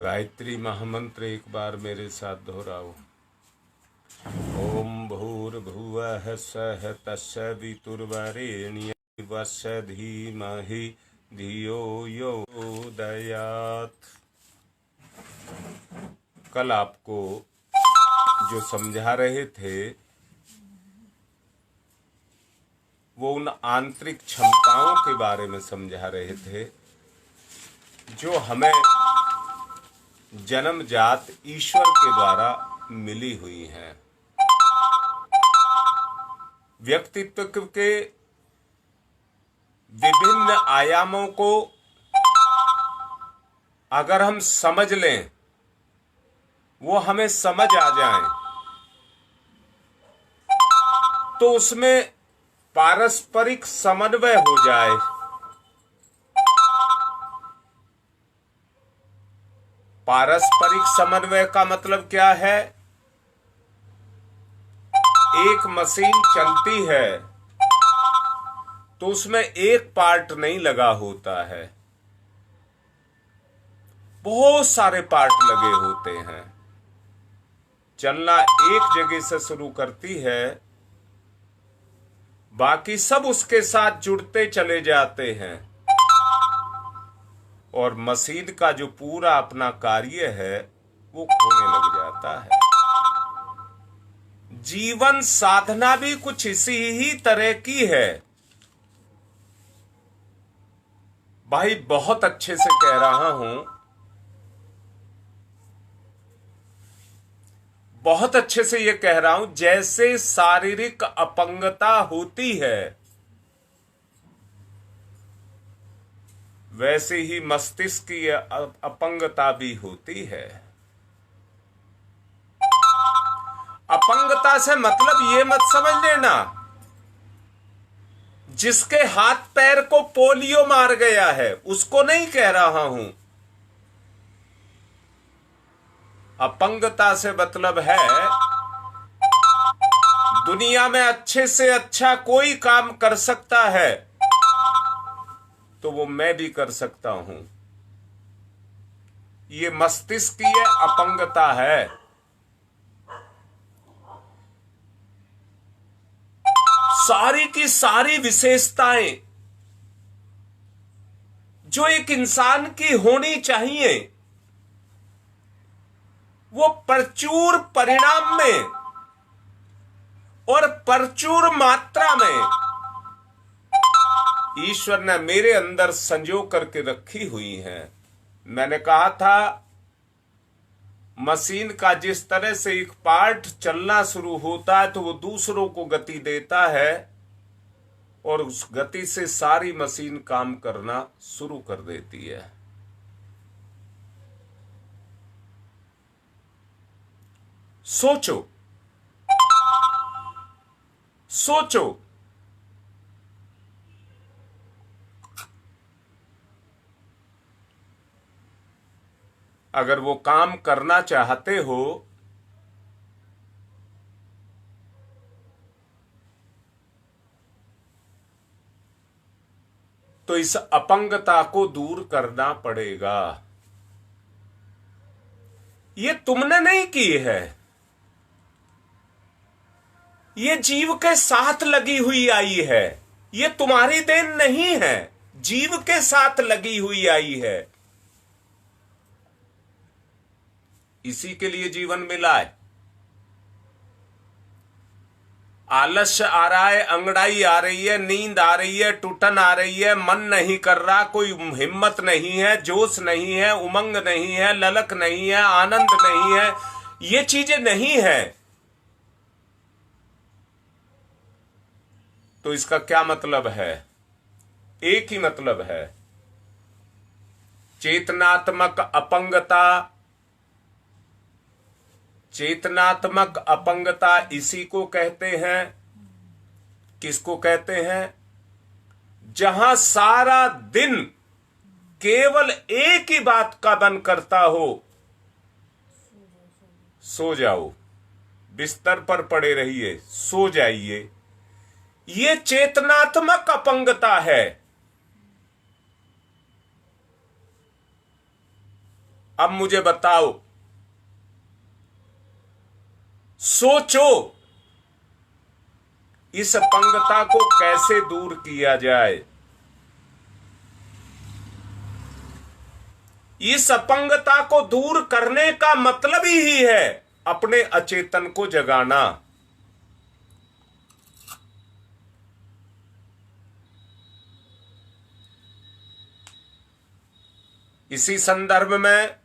गायत्री महामंत्र एक बार मेरे साथ दोहराओ। ओम भूर्भुवः स्वः तत्सवितुर्वरेण्यं धीमहि धियो यो उदयात्। कल आपको जो समझा रहे थे वो उन आंतरिक क्षमताओं के बारे में समझा रहे थे जो हमें जन्मजात ईश्वर के द्वारा मिली हुई हैं। व्यक्तित्व के विभिन्न आयामों को अगर हम समझ लें, वो हमें समझ आ जाएं, तो उसमें पारस्परिक समन्वय हो जाए। पारस्परिक समन्वय का मतलब क्या है? एक मशीन चलती है तो उसमें एक पार्ट नहीं लगा होता है, बहुत सारे पार्ट लगे होते हैं। चलना एक जगह से शुरू करती है, बाकी सब उसके साथ जुड़ते चले जाते हैं और मशीन का जो पूरा अपना कार्य है वो होने लग जाता है। जीवन साधना भी कुछ इसी ही तरह की है। भाई बहुत अच्छे से कह रहा हूं, बहुत अच्छे से ये कह रहा हूं, जैसे शारीरिक अपंगता होती है वैसे ही मस्तिष्क की अपंगता भी होती है। अपंगता से मतलब ये मत समझ लेना जिसके हाथ पैर को पोलियो मार गया है, उसको नहीं कह रहा हूं। अपंगता से मतलब है दुनिया में अच्छे से अच्छा कोई काम कर सकता है तो वो मैं भी कर सकता हूं। ये मस्तिष्कीय अपंगता है। सारी की सारी विशेषताएं जो एक इंसान की होनी चाहिए वो प्रचुर परिणाम में और प्रचुर मात्रा में ईश्वर ने मेरे अंदर संजो करके रखी हुई हैं। मैंने कहा था मशीन का जिस तरह से एक पार्ट चलना शुरू होता है तो वो दूसरों को गति देता है और उस गति से सारी मशीन काम करना शुरू कर देती है। सोचो सोचो, अगर वो काम करना चाहते हो तो इस अपंगता को दूर करना पड़ेगा। ये तुमने नहीं की है, ये जीव के साथ लगी हुई आई है। ये तुम्हारी देन नहीं है, जीव के साथ लगी हुई आई है। इसी के लिए जीवन मिला है। आलस्य आ रहा है, अंगड़ाई आ रही है, नींद आ रही है, टूटन आ रही है, मन नहीं कर रहा, कोई हिम्मत नहीं है, जोश नहीं है, उमंग नहीं है, ललक नहीं है, आनंद नहीं है, ये चीजें नहीं है। तो इसका क्या मतलब है? एक ही मतलब है, चेतनात्मक अपंगता। चेतनात्मक अपंगता इसी को कहते हैं। किसको कहते हैं? जहां सारा दिन केवल एक ही बात का मन करता हो, सो जाओ, बिस्तर पर पड़े रहिए, सो जाइए। ये चेतनात्मक अपंगता है। अब मुझे बताओ, सोचो, इस अपंगता को कैसे दूर किया जाए। इस अपंगता को दूर करने का मतलब ही है अपने अचेतन को जगाना। इसी संदर्भ में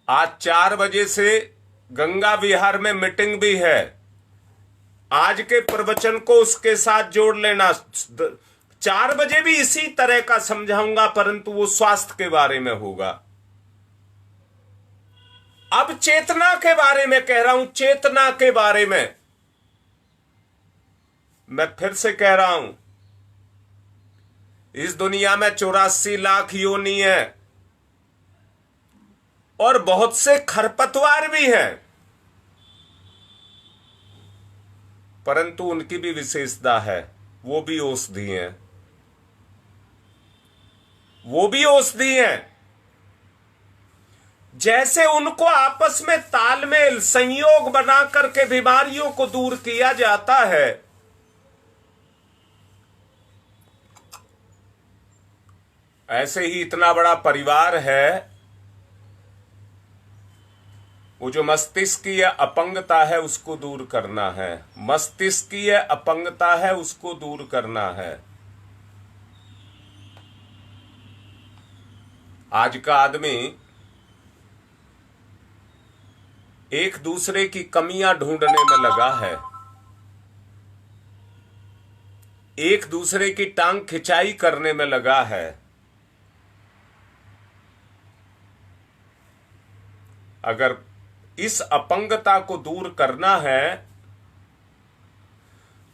आज 4 बजे से गंगा विहार में मीटिंग भी है। आज के प्रवचन को उसके साथ जोड़ लेना। 4 बजे भी इसी तरह का समझाऊंगा, परंतु वो स्वास्थ्य के बारे में होगा। अब चेतना के बारे में कह रहा हूं, चेतना के बारे में मैं फिर से कह रहा हूं, इस दुनिया में 84 लाख योनि है और बहुत से खरपतवार भी हैं, परंतु उनकी भी विशेषता है, वो भी औषधि हैं, वो भी औषधि हैं। जैसे उनको आपस में तालमेल संयोग बना करके बीमारियों को दूर किया जाता है, ऐसे ही इतना बड़ा परिवार है। वो जो मस्तिष्कीय अपंगता है उसको दूर करना है, मस्तिष्कीय अपंगता है उसको दूर करना है। आज का आदमी एक दूसरे की कमियां ढूंढने में लगा है, एक दूसरे की टांग खिंचाई करने में लगा है। अगर इस अपंगता को दूर करना है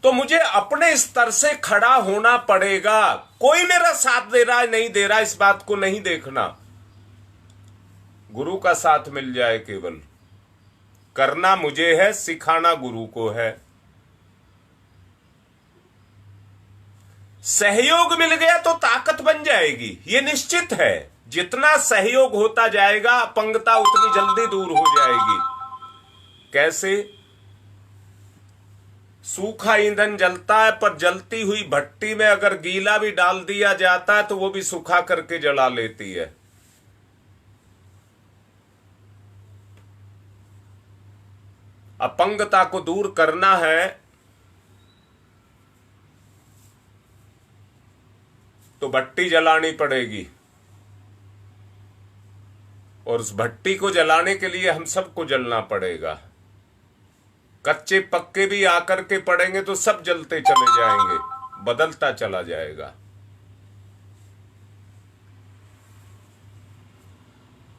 तो मुझे अपने स्तर से खड़ा होना पड़ेगा। कोई मेरा साथ दे रहा है नहीं दे रहा, इस बात को नहीं देखना। गुरु का साथ मिल जाए, केवल करना मुझे है, सिखाना गुरु को है। सहयोग मिल गया तो ताकत बन जाएगी, ये निश्चित है। जितना सहयोग होता जाएगा अपंगता उतनी जल्दी दूर हो जाएगी। कैसे? सूखा ईंधन जलता है, पर जलती हुई भट्टी में अगर गीला भी डाल दिया जाता है तो वो भी सूखा करके जला लेती है। अपंगता को दूर करना है तो भट्टी जलानी पड़ेगी, और उस भट्टी को जलाने के लिए हम सबको जलना पड़ेगा। कच्चे पक्के भी आकर के पड़ेंगे तो सब जलते चले जाएंगे, बदलता चला जाएगा।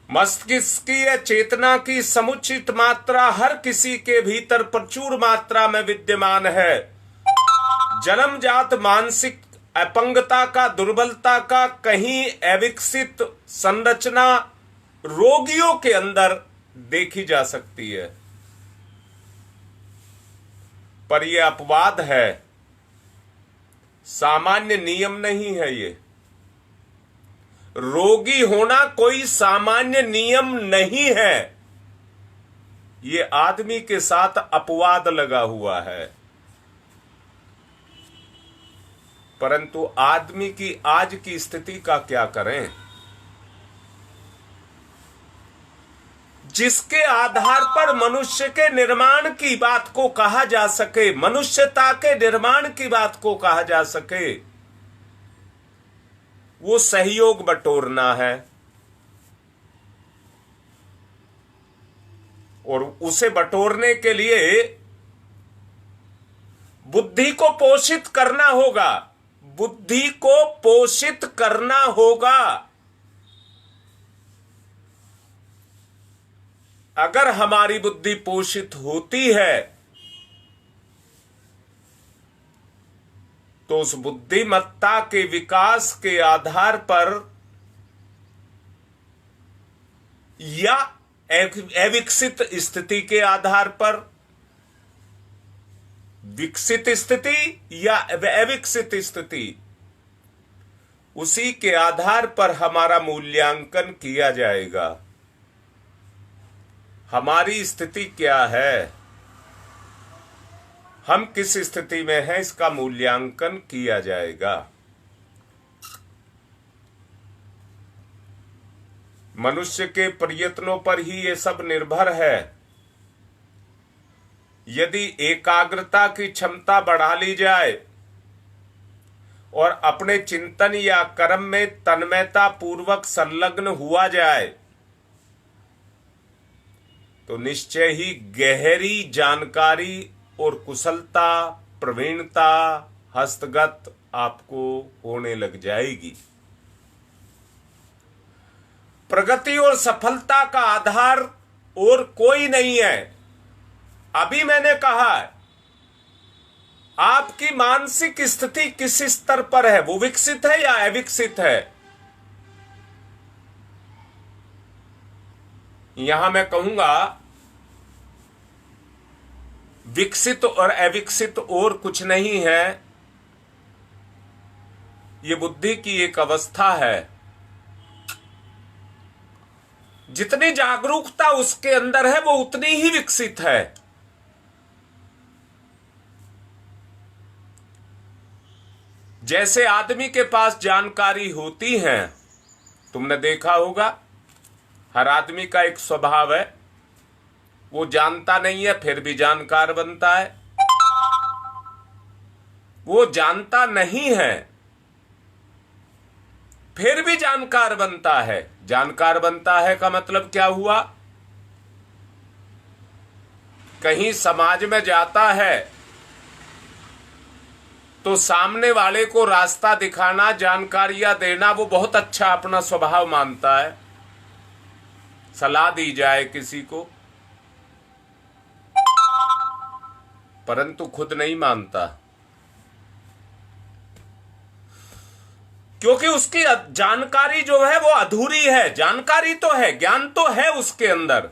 मस्तिष्कीय चेतना की समुचित मात्रा हर किसी के भीतर प्रचुर मात्रा में विद्यमान है। जन्मजात मानसिक अपंगता का, दुर्बलता का कहीं अविकसित संरचना रोगियों के अंदर देखी जा सकती है, पर यह अपवाद है, सामान्य नियम नहीं है। ये रोगी होना कोई सामान्य नियम नहीं है, ये आदमी के साथ अपवाद लगा हुआ है। परंतु आदमी की आज की स्थिति का क्या करें, जिसके आधार पर मनुष्य के निर्माण की बात को कहा जा सके, मनुष्यता के निर्माण की बात को कहा जा सके, वो सहयोग बटोरना है। और उसे बटोरने के लिए बुद्धि को पोषित करना होगा, बुद्धि को पोषित करना होगा। अगर हमारी बुद्धि पोषित होती है तो उस बुद्धिमत्ता के विकास के आधार पर या अविकसित स्थिति के आधार पर, विकसित स्थिति या अविकसित स्थिति, उसी के आधार पर हमारा मूल्यांकन किया जाएगा। हमारी स्थिति क्या है, हम किस स्थिति में हैं, इसका मूल्यांकन किया जाएगा। मनुष्य के प्रयत्नों पर ही ये सब निर्भर है। यदि एकाग्रता की क्षमता बढ़ा ली जाए और अपने चिंतन या कर्म में तन्मयता पूर्वक संलग्न हुआ जाए तो निश्चय ही गहरी जानकारी और कुशलता, प्रवीणता हस्तगत आपको होने लग जाएगी। प्रगति और सफलता का आधार और कोई नहीं है। अभी मैंने कहा है, आपकी मानसिक स्थिति किस स्तर पर है, वो विकसित है या अविकसित है। यहां मैं कहूंगा विकसित और अविकसित और कुछ नहीं है, ये बुद्धि की एक अवस्था है। जितनी जागरूकता उसके अंदर है वो उतनी ही विकसित है। जैसे आदमी के पास जानकारी होती है, तुमने देखा होगा हर आदमी का एक स्वभाव है, वो जानता नहीं है फिर भी जानकार बनता है। वो जानता नहीं है फिर भी जानकार बनता है। जानकार बनता है का मतलब क्या हुआ, कहीं समाज में जाता है तो सामने वाले को रास्ता दिखाना, जानकारियां देना वो बहुत अच्छा अपना स्वभाव मानता है। सलाह दी जाए किसी को, परंतु खुद नहीं मानता, क्योंकि उसकी जानकारी जो है वो अधूरी है। जानकारी तो है, ज्ञान तो है उसके अंदर,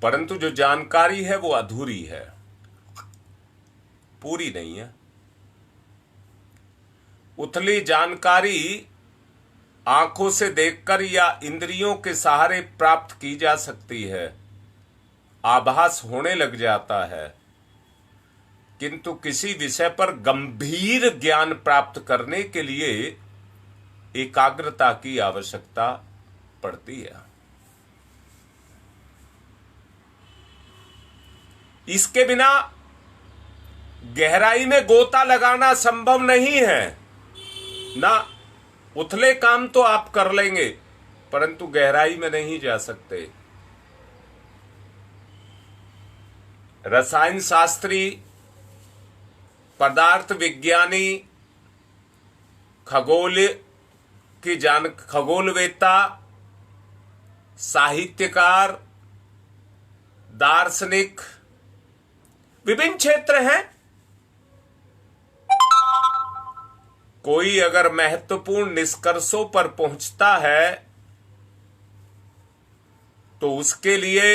परंतु जो जानकारी है वो अधूरी है, पूरी नहीं है। उथली जानकारी आंखों से देखकर या इंद्रियों के सहारे प्राप्त की जा सकती है, आभास होने लग जाता है, किंतु किसी विषय पर गंभीर ज्ञान प्राप्त करने के लिए एकाग्रता की आवश्यकता पड़ती है। इसके बिना गहराई में गोता लगाना संभव नहीं है ना। उथले काम तो आप कर लेंगे परंतु गहराई में नहीं जा सकते। रसायन शास्त्री, पदार्थ विज्ञानी, खगोलवेत्ता, साहित्यकार, दार्शनिक, विभिन्न क्षेत्र हैं। कोई अगर महत्वपूर्ण निष्कर्षों पर पहुंचता है तो उसके लिए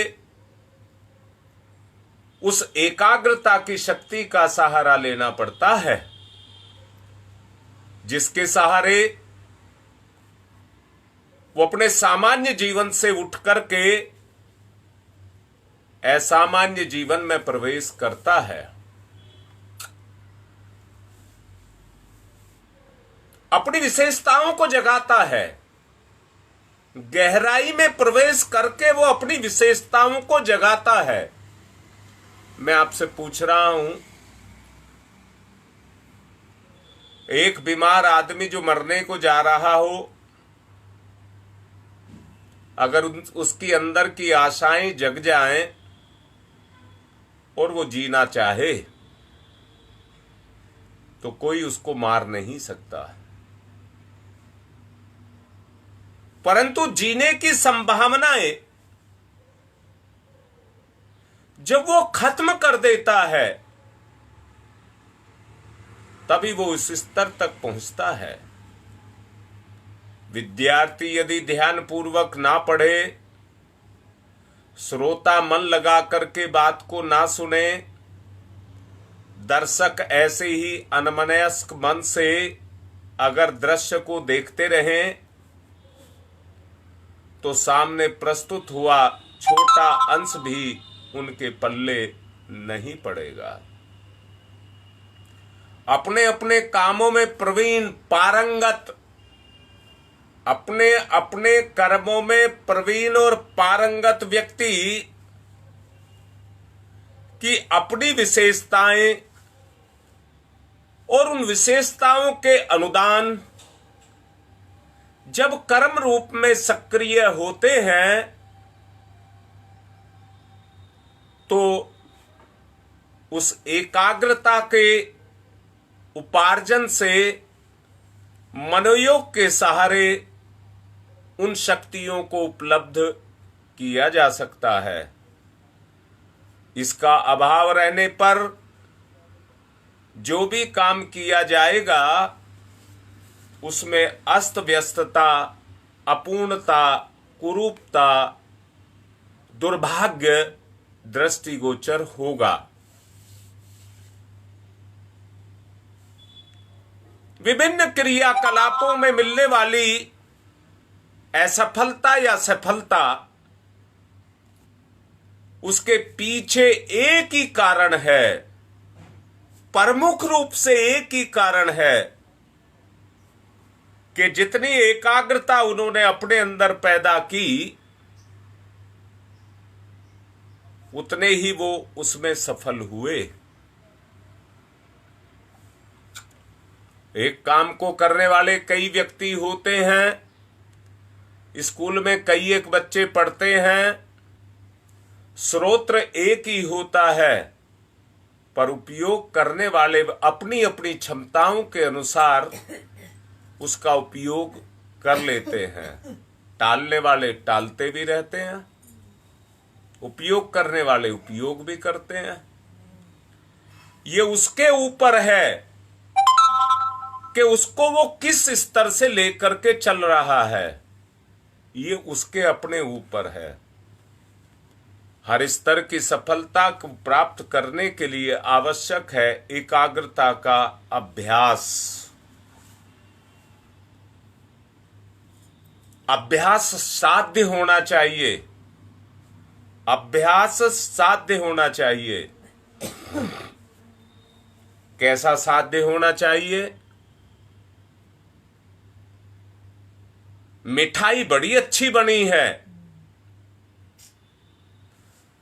उस एकाग्रता की शक्ति का सहारा लेना पड़ता है, जिसके सहारे वो अपने सामान्य जीवन से उठ करके असामान्य जीवन में प्रवेश करता है। अपनी विशेषताओं को जगाता है। गहराई में प्रवेश करके वो अपनी विशेषताओं को जगाता है। मैं आपसे पूछ रहा हूं, एक बीमार आदमी जो मरने को जा रहा हो, अगर उसकी अंदर की आशाएं जग जाएं और वो जीना चाहे तो कोई उसको मार नहीं सकता, परंतु जीने की संभावनाएं जब वो खत्म कर देता है तभी वो उस स्तर तक पहुंचता है। विद्यार्थी यदि ध्यान पूर्वक ना पढ़े, श्रोता मन लगा करके बात को ना सुने, दर्शक ऐसे ही अनमनस्क मन से अगर दृश्य को देखते रहें तो सामने प्रस्तुत हुआ छोटा अंश भी उनके पल्ले नहीं पड़ेगा। अपने अपने कामों में प्रवीण पारंगत, अपने अपने कर्मों में प्रवीण और पारंगत व्यक्ति की अपनी विशेषताएं और उन विशेषताओं के अनुदान जब कर्म रूप में सक्रिय होते हैं तो उस एकाग्रता के उपार्जन से मनोयोग के सहारे उन शक्तियों को उपलब्ध किया जा सकता है। इसका अभाव रहने पर जो भी काम किया जाएगा उसमें अस्त व्यस्तता, अपूर्णता, कुरूपता, दुर्भाग्य दृष्टिगोचर होगा। विभिन्न क्रियाकलापों में मिलने वाली असफलता या सफलता, उसके पीछे एक ही कारण है, प्रमुख रूप से एक ही कारण है कि जितनी एकाग्रता उन्होंने अपने अंदर पैदा की उतने ही वो उसमें सफल हुए। एक काम को करने वाले कई व्यक्ति होते हैं। स्कूल में कई एक बच्चे पढ़ते हैं, स्रोत्र एक ही होता है, पर उपयोग करने वाले अपनी अपनी क्षमताओं के अनुसार उसका उपयोग कर लेते हैं। टालने वाले टालते भी रहते हैं, उपयोग करने वाले उपयोग भी करते हैं। ये उसके ऊपर है कि उसको वो किस स्तर से लेकर के चल रहा है, ये उसके अपने ऊपर है। हर स्तर की सफलता को प्राप्त करने के लिए आवश्यक है एकाग्रता का अभ्यास। अभ्यास साध्य होना चाहिए, अभ्यास साध्य होना चाहिए। कैसा साध्य होना चाहिए? मिठाई बड़ी अच्छी बनी है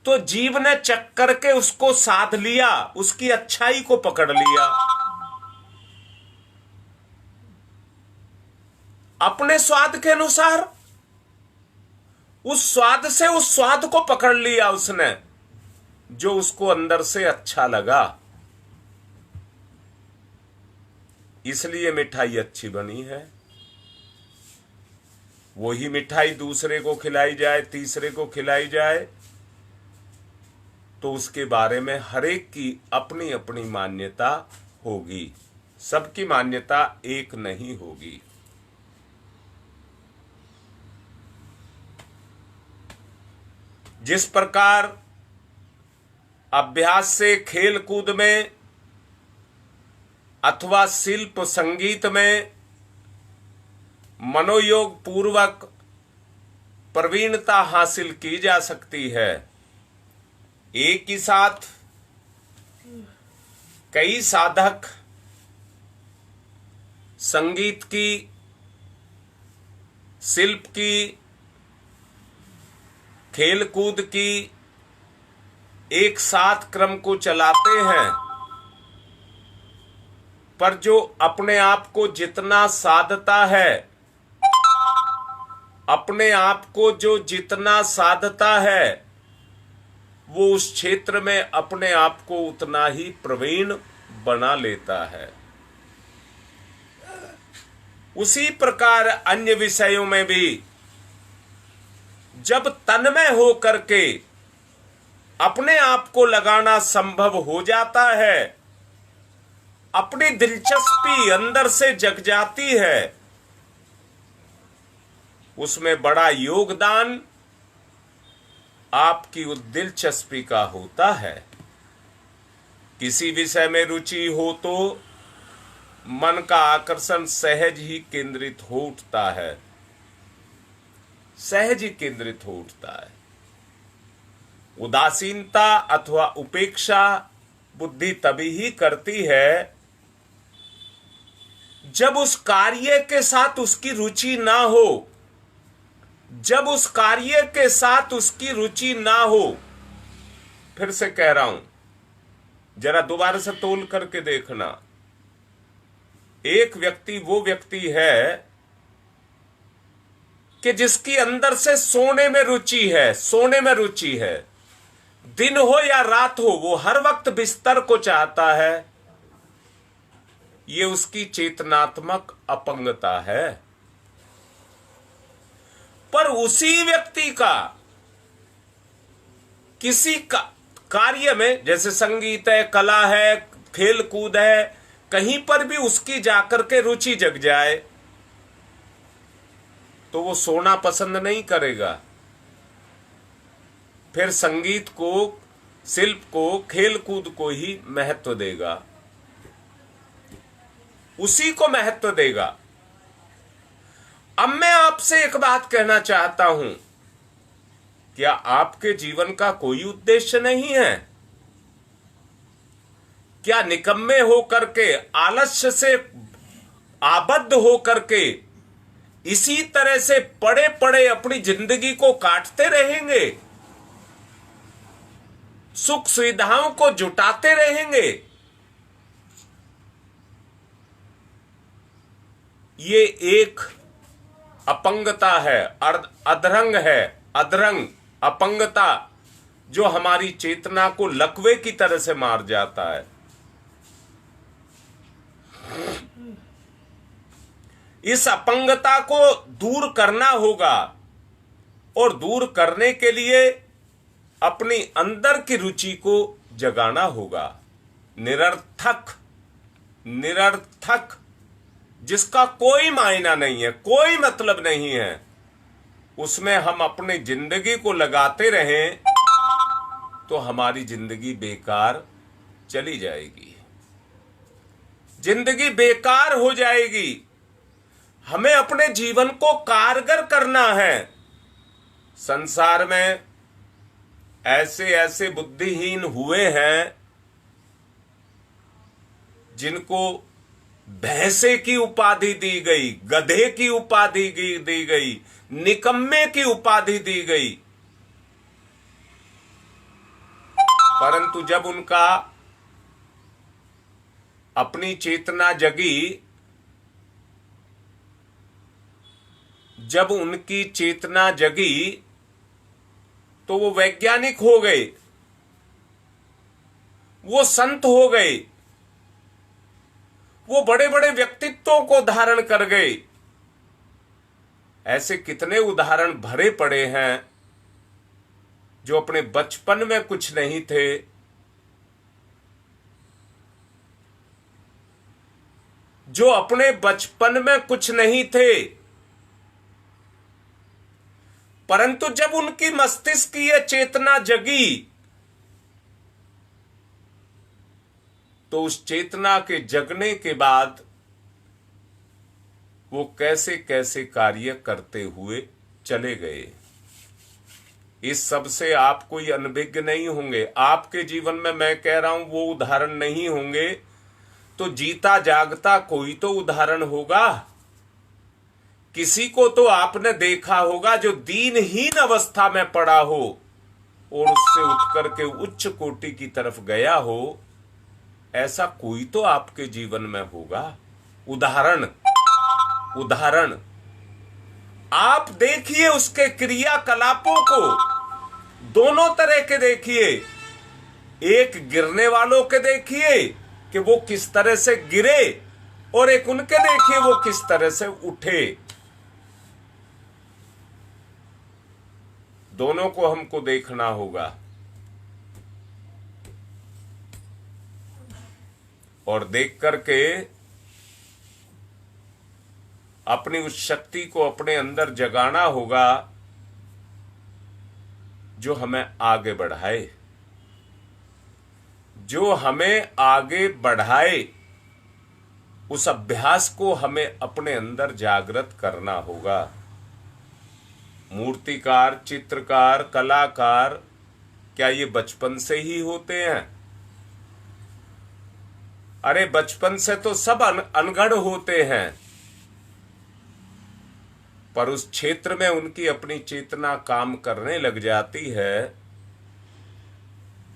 तो जीव ने चख करके उसको साध लिया, उसकी अच्छाई को पकड़ लिया, अपने स्वाद के अनुसार उस स्वाद से उस स्वाद को पकड़ लिया उसने जो उसको अंदर से अच्छा लगा, इसलिए मिठाई अच्छी बनी है। वही मिठाई दूसरे को खिलाई जाए, तीसरे को खिलाई जाए तो उसके बारे में हर एक की अपनी अपनी मान्यता होगी, सबकी मान्यता एक नहीं होगी। जिस प्रकार अभ्यास से खेल कूद में अथवा शिल्प संगीत में मनोयोग पूर्वक प्रवीणता हासिल की जा सकती है, एक ही साथ कई साधक संगीत की, शिल्प की, खेल कूद की एक साथ क्रम को चलाते हैं, पर जो अपने आप को जितना साधता है, अपने आप को जो जितना साधता है वो उस क्षेत्र में अपने आप को उतना ही प्रवीण बना लेता है। उसी प्रकार अन्य विषयों में भी जब तन्मय हो करके अपने आप को लगाना संभव हो जाता है, अपनी दिलचस्पी अंदर से जग जाती है, उसमें बड़ा योगदान आपकी उस दिलचस्पी का होता है। किसी विषय में रुचि हो तो मन का आकर्षण सहज ही केंद्रित हो उठता है, सहज ही केंद्रित हो उठता है। उदासीनता अथवा उपेक्षा बुद्धि तभी ही करती है जब उस कार्य के साथ उसकी रुचि ना हो, जब उस कार्य के साथ उसकी रुचि ना हो। फिर से कह रहा हूं, जरा दोबारा से तोल करके देखना। एक व्यक्ति वो व्यक्ति है कि जिसकी अंदर से सोने में रुचि है, सोने में रुचि है, दिन हो या रात हो वो हर वक्त बिस्तर को चाहता है। ये उसकी चेतनात्मक अपंगता है। पर उसी व्यक्ति का किसी कार्य में, जैसे संगीत है, कला है, खेल कूद है, कहीं पर भी उसकी जाकर के रुचि जग जाए तो वो सोना पसंद नहीं करेगा। फिर संगीत को, शिल्प को, खेल कूद को ही महत्व देगा, उसी को महत्व देगा। अब मैं आपसे एक बात कहना चाहता हूं, क्या आपके जीवन का कोई उद्देश्य नहीं है? क्या निकम्मे होकर के, आलस्य से आबद्ध होकर के इसी तरह से पड़े पड़े अपनी जिंदगी को काटते रहेंगे? सुख सुविधाओं को जुटाते रहेंगे? ये एक अपंगता है, अधरंग है, अधरंग अपंगता, जो हमारी चेतना को लकवे की तरह से मार जाता है। इस अपंगता को दूर करना होगा, और दूर करने के लिए अपनी अंदर की रुचि को जगाना होगा। निरर्थक, निरर्थक जिसका कोई मायना नहीं है, कोई मतलब नहीं है, उसमें हम अपनी जिंदगी को लगाते रहें तो हमारी जिंदगी बेकार चली जाएगी, जिंदगी बेकार हो जाएगी। हमें अपने जीवन को कारगर करना है। संसार में ऐसे ऐसे बुद्धिहीन हुए हैं जिनको भैंसे की उपाधि दी गई, गधे की उपाधि दी गई, निकम्मे की उपाधि दी गई, परंतु जब उनका अपनी चेतना जगी, जब उनकी चेतना जगी तो वो वैज्ञानिक हो गए, वो संत हो गए, वो बड़े बड़े व्यक्तित्वों को धारण कर गए। ऐसे कितने उदाहरण भरे पड़े हैं जो अपने बचपन में कुछ नहीं थे, जो अपने बचपन में कुछ नहीं थे, परंतु जब उनकी मस्तिष्क की यह चेतना जगी तो उस चेतना के जगने के बाद वो कैसे कैसे कार्य करते हुए चले गए। इस सब से आप कोई अनभिज्ञ नहीं होंगे। आपके जीवन में मैं कह रहा हूं वो उदाहरण नहीं होंगे तो जीता जागता कोई तो उदाहरण होगा। किसी को तो आपने देखा होगा जो दीनहीन अवस्था में पड़ा हो और उससे उठ करके उच्च कोटि की तरफ गया हो। ऐसा कोई तो आपके जीवन में होगा। उदाहरण, उदाहरण आप देखिए, उसके क्रियाकलापों को दोनों तरह के देखिए। एक गिरने वालों के देखिए कि वो किस तरह से गिरे, और एक उनके देखिए वो किस तरह से उठे। दोनों को हमको देखना होगा और देख करके अपनी उस शक्ति को अपने अंदर जगाना होगा जो हमें आगे बढ़ाए, जो हमें आगे बढ़ाए, उस अभ्यास को हमें अपने अंदर जागृत करना होगा। मूर्तिकार, चित्रकार, कलाकार, क्या ये बचपन से ही होते हैं? अरे बचपन से तो सब अनगढ़ होते हैं, पर उस क्षेत्र में उनकी अपनी चेतना काम करने लग जाती है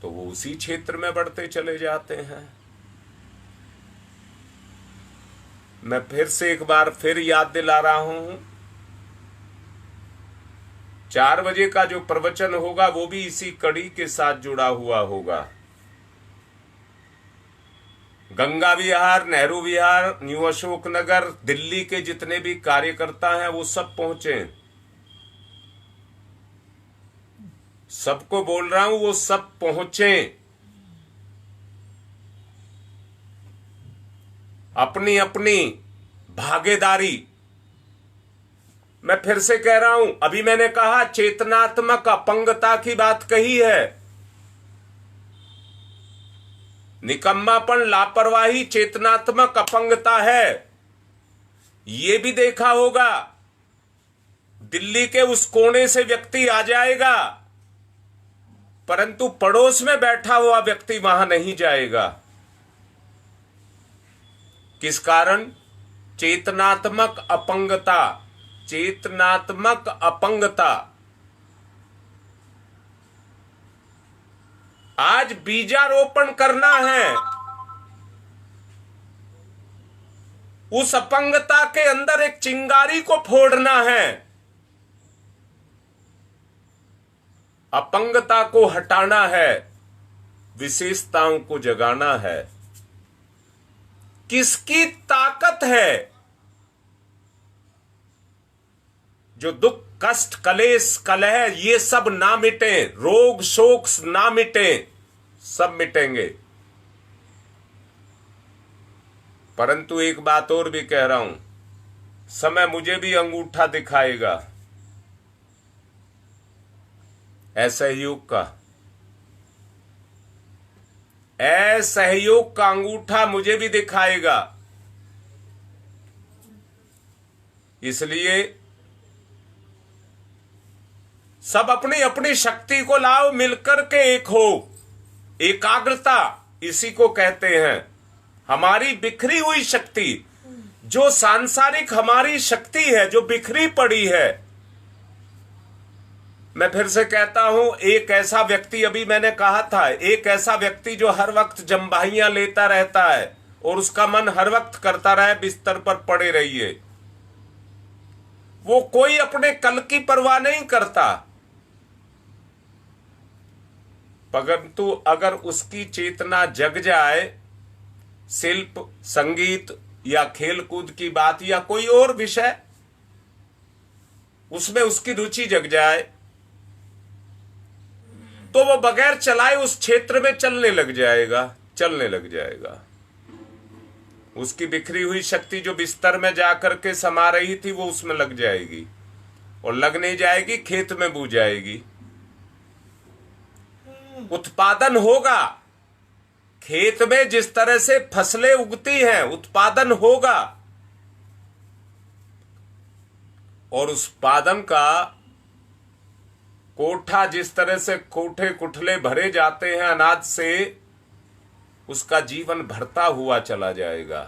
तो वो उसी क्षेत्र में बढ़ते चले जाते हैं। मैं फिर से एक बार फिर याद दिला रहा हूं, 4 बजे का जो प्रवचन होगा वो भी इसी कड़ी के साथ जुड़ा हुआ होगा। गंगा विहार, नेहरू विहार, न्यू अशोक नगर, दिल्ली के जितने भी कार्यकर्ता हैं वो सब पहुंचे। सबको बोल रहा हूं वो सब पहुंचे। अपनी अपनी भागीदारी, मैं फिर से कह रहा हूं, अभी मैंने कहा चेतनात्मक अपंगता की बात कही है। निकम्मापन, लापरवाही चेतनात्मक अपंगता है। ये भी देखा होगा, दिल्ली के उस कोने से व्यक्ति आ जाएगा परंतु पड़ोस में बैठा हुआ व्यक्ति वहां नहीं जाएगा। किस कारण? चेतनात्मक अपंगता। चेतनात्मक अपंगता। आज बीजारोपण करना है, उस अपंगता के अंदर एक चिंगारी को फोड़ना है, अपंगता को हटाना है, विशेषताओं को जगाना है। किसकी ताकत है जो दुख, कष्ट, कलेश, कलह ये सब ना मिटे, रोग शोक ना मिटे? सब मिटेंगे। परंतु एक बात और भी कह रहा हूं, समय मुझे भी अंगूठा दिखाएगा असहयोग का। असहयोग का अंगूठा मुझे भी दिखाएगा। इसलिए सब अपनी अपनी शक्ति को लाओ, मिलकर के एक हो। एकाग्रता इसी को कहते हैं। हमारी बिखरी हुई शक्ति, जो सांसारिक हमारी शक्ति है जो बिखरी पड़ी है। मैं फिर से कहता हूं, एक ऐसा व्यक्ति, अभी मैंने कहा था, एक ऐसा व्यक्ति जो हर वक्त जम्बाहियां लेता रहता है और उसका मन हर वक्त करता रहे बिस्तर पर पड़े रहिए, वो कोई अपने कल की परवाह नहीं करता। परंतु अगर उसकी चेतना जग जाए, शिल्प, संगीत या खेल कूद की बात या कोई और विषय, उसमें उसकी रुचि जग जाए, तो वो बगैर चलाए उस क्षेत्र में चलने लग जाएगा। उसकी बिखरी हुई शक्ति जो बिस्तर में जाकर के समा रही थी वो उसमें लग जाएगी, और लग नहीं जाएगी, खेत में बू जाएगी। उत्पादन होगा। खेत में जिस तरह से फसलें उगती हैं, उत्पादन होगा, और उत्पादन का कोठा जिस तरह से कोठे कुठले भरे जाते हैं अनाज से, उसका जीवन भरता हुआ चला जाएगा।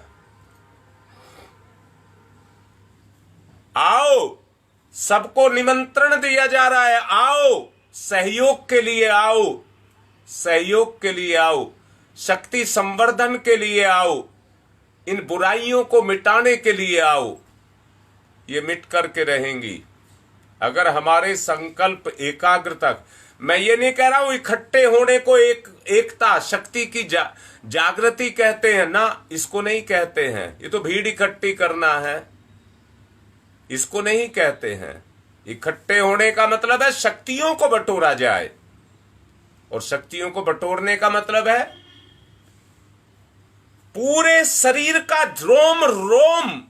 आओ, सबको निमंत्रण दिया जा रहा है, आओ सहयोग के लिए आओ, सहयोग के लिए आओ, शक्ति संवर्धन के लिए आओ, इन बुराइयों को मिटाने के लिए आओ। ये मिट करके रहेंगी अगर हमारे संकल्प एकाग्रता। मैं ये नहीं कह रहा हूं इकट्ठे होने को एकता, शक्ति की जागृति कहते हैं ना, इसको नहीं कहते हैं। ये तो भीड़ इकट्ठी करना है, इसको नहीं कहते हैं। इकट्ठे होने का मतलब है शक्तियों को बटोरा जाए, और शक्तियों को बटोरने का मतलब है पूरे शरीर का रोम रोम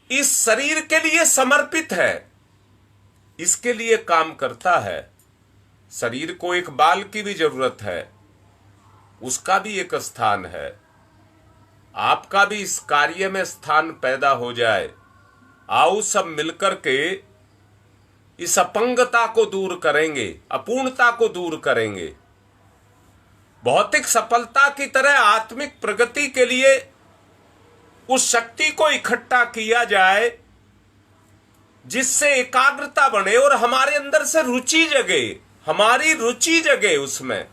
इस शरीर के लिए समर्पित है, इसके लिए काम करता है। शरीर को एक बाल की भी जरूरत है, उसका भी एक स्थान है। आपका भी इस कार्य में स्थान पैदा हो जाए। आओ सब मिलकर के इस अपंगता को दूर करेंगे, अपूर्णता को दूर करेंगे। भौतिक सफलता की तरह आत्मिक प्रगति के लिए उस शक्ति को इकट्ठा किया जाए जिससे एकाग्रता बने और हमारे अंदर से रुचि जगे, हमारी रुचि जगे उसमें।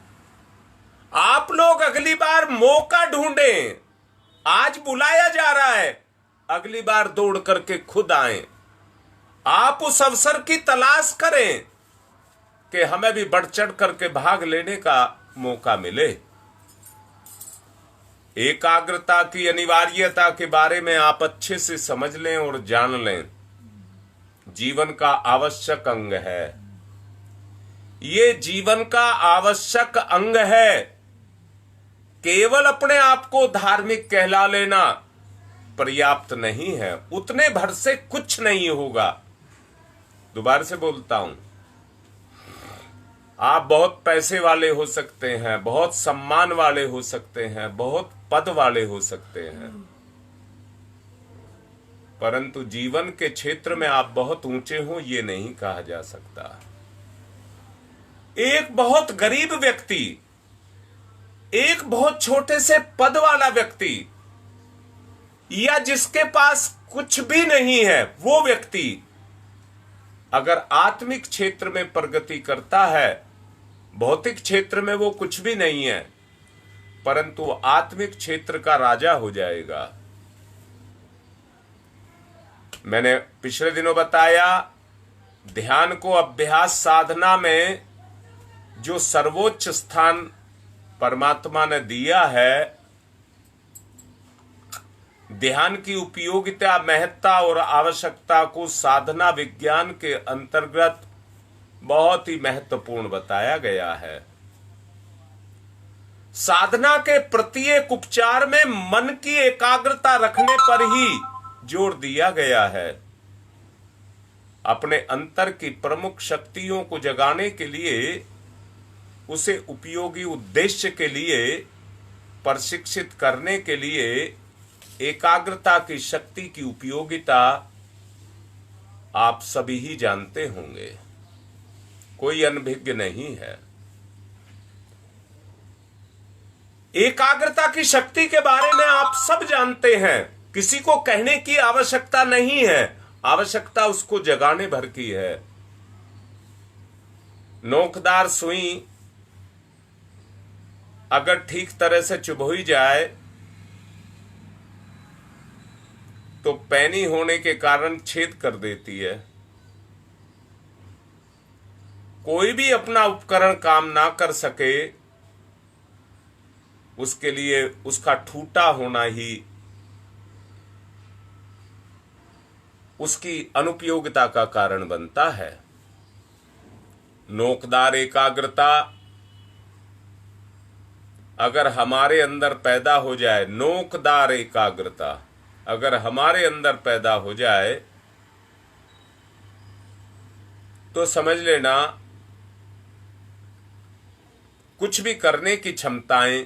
आप लोग अगली बार मौका ढूंढें। आज बुलाया जा रहा है, अगली बार दौड़ करके खुद आएं। आप उस अवसर की तलाश करें कि हमें भी बढ़ चढ़ करके भाग लेने का मौका मिले। एकाग्रता की अनिवार्यता के बारे में आप अच्छे से समझ लें और जान लें। जीवन का आवश्यक अंग है, ये जीवन का आवश्यक अंग है। केवल अपने आप को धार्मिक कहला लेना पर्याप्त नहीं है, उतने भर से कुछ नहीं होगा। दोबारा से बोलता हूं, आप बहुत पैसे वाले हो सकते हैं, बहुत सम्मान वाले हो सकते हैं, बहुत पद वाले हो सकते हैं, परंतु जीवन के क्षेत्र में आप बहुत ऊंचे हो ये नहीं कहा जा सकता। एक बहुत गरीब व्यक्ति, एक बहुत छोटे से पद वाला व्यक्ति, या जिसके पास कुछ भी नहीं है, वो व्यक्ति अगर आत्मिक क्षेत्र में प्रगति करता है, भौतिक क्षेत्र में वो कुछ भी नहीं है, परंतु आत्मिक क्षेत्र का राजा हो जाएगा। मैंने पिछले दिनों बताया, ध्यान को अभ्यास साधना में जो सर्वोच्च स्थान परमात्मा ने दिया है, ध्यान की उपयोगिता, महत्ता और आवश्यकता को साधना विज्ञान के अंतर्गत बहुत ही महत्वपूर्ण बताया गया है। साधना के प्रत्येक उपचार में मन की एकाग्रता रखने पर ही जोर दिया गया है। अपने अंतर की प्रमुख शक्तियों को जगाने के लिए, उसे उपयोगी उद्देश्य के लिए प्रशिक्षित करने के लिए एकाग्रता की शक्ति की उपयोगिता आप सभी ही जानते होंगे, कोई अनभिज्ञ नहीं है। एकाग्रता की शक्ति के बारे में आप सब जानते हैं, किसी को कहने की आवश्यकता नहीं है, आवश्यकता उसको जगाने भर की है। नोकदार सुई अगर ठीक तरह से चुभोई जाए तो पैनी होने के कारण छेद कर देती है। कोई भी अपना उपकरण काम ना कर सके, उसके लिए उसका ठूटा होना ही उसकी अनुपयोगिता का कारण बनता है। नोकदार एकाग्रता अगर हमारे अंदर पैदा हो जाए, नोकदार एकाग्रता अगर हमारे अंदर पैदा हो जाए, तो समझ लेना कुछ भी करने की क्षमताएं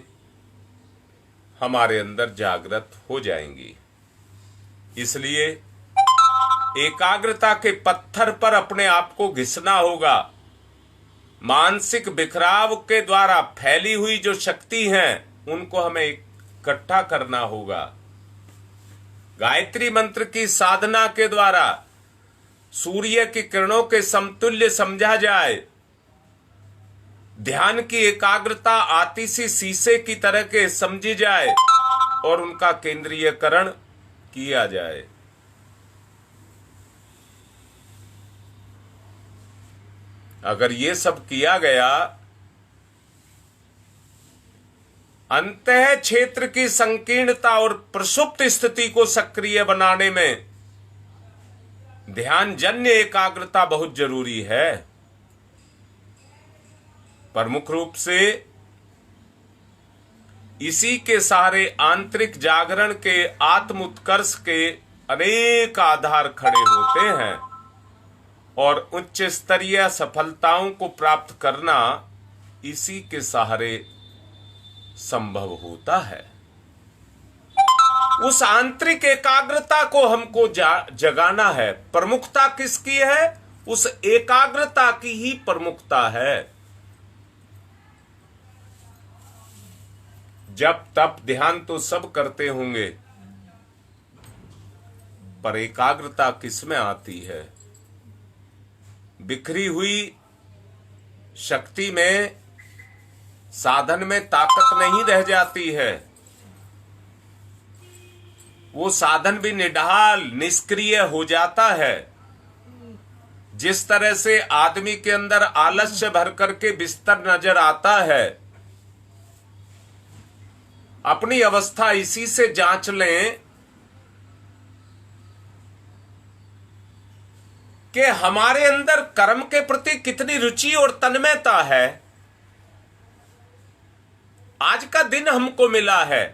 हमारे अंदर जागृत हो जाएंगी। इसलिए एकाग्रता के पत्थर पर अपने आप को घिसना होगा। मानसिक बिखराव के द्वारा फैली हुई जो शक्ति है, उनको हमें इकट्ठा करना होगा। गायत्री मंत्र की साधना के द्वारा सूर्य की किरणों के समतुल्य समझा जाए। ध्यान की एकाग्रता आतिशी शीशे की तरह के समझी जाए और उनका केंद्रीयकरण किया जाए। अगर ये सब किया गया, अंतः क्षेत्र की संकीर्णता और प्रसुप्त स्थिति को सक्रिय बनाने में ध्यान जन्य एकाग्रता बहुत जरूरी है। प्रमुख रूप से इसी के सहारे आंतरिक जागरण के आत्म उत्कर्ष के अनेक आधार खड़े होते हैं और उच्च स्तरीय सफलताओं को प्राप्त करना इसी के सहारे संभव होता है। उस आंतरिक एकाग्रता को हमको जगाना है। प्रमुखता किसकी है? उस एकाग्रता की ही प्रमुखता है। जब तप ध्यान तो सब करते होंगे, पर एकाग्रता किस में आती है? बिखरी हुई शक्ति में, साधन में ताकत नहीं रह जाती है। वो साधन भी निढाल निष्क्रिय हो जाता है। जिस तरह से आदमी के अंदर आलस्य भर करके बिस्तर नजर आता है, अपनी अवस्था इसी से जांच लें कि हमारे अंदर कर्म के प्रति कितनी रुचि और तन्मयता है। आज का दिन हमको मिला है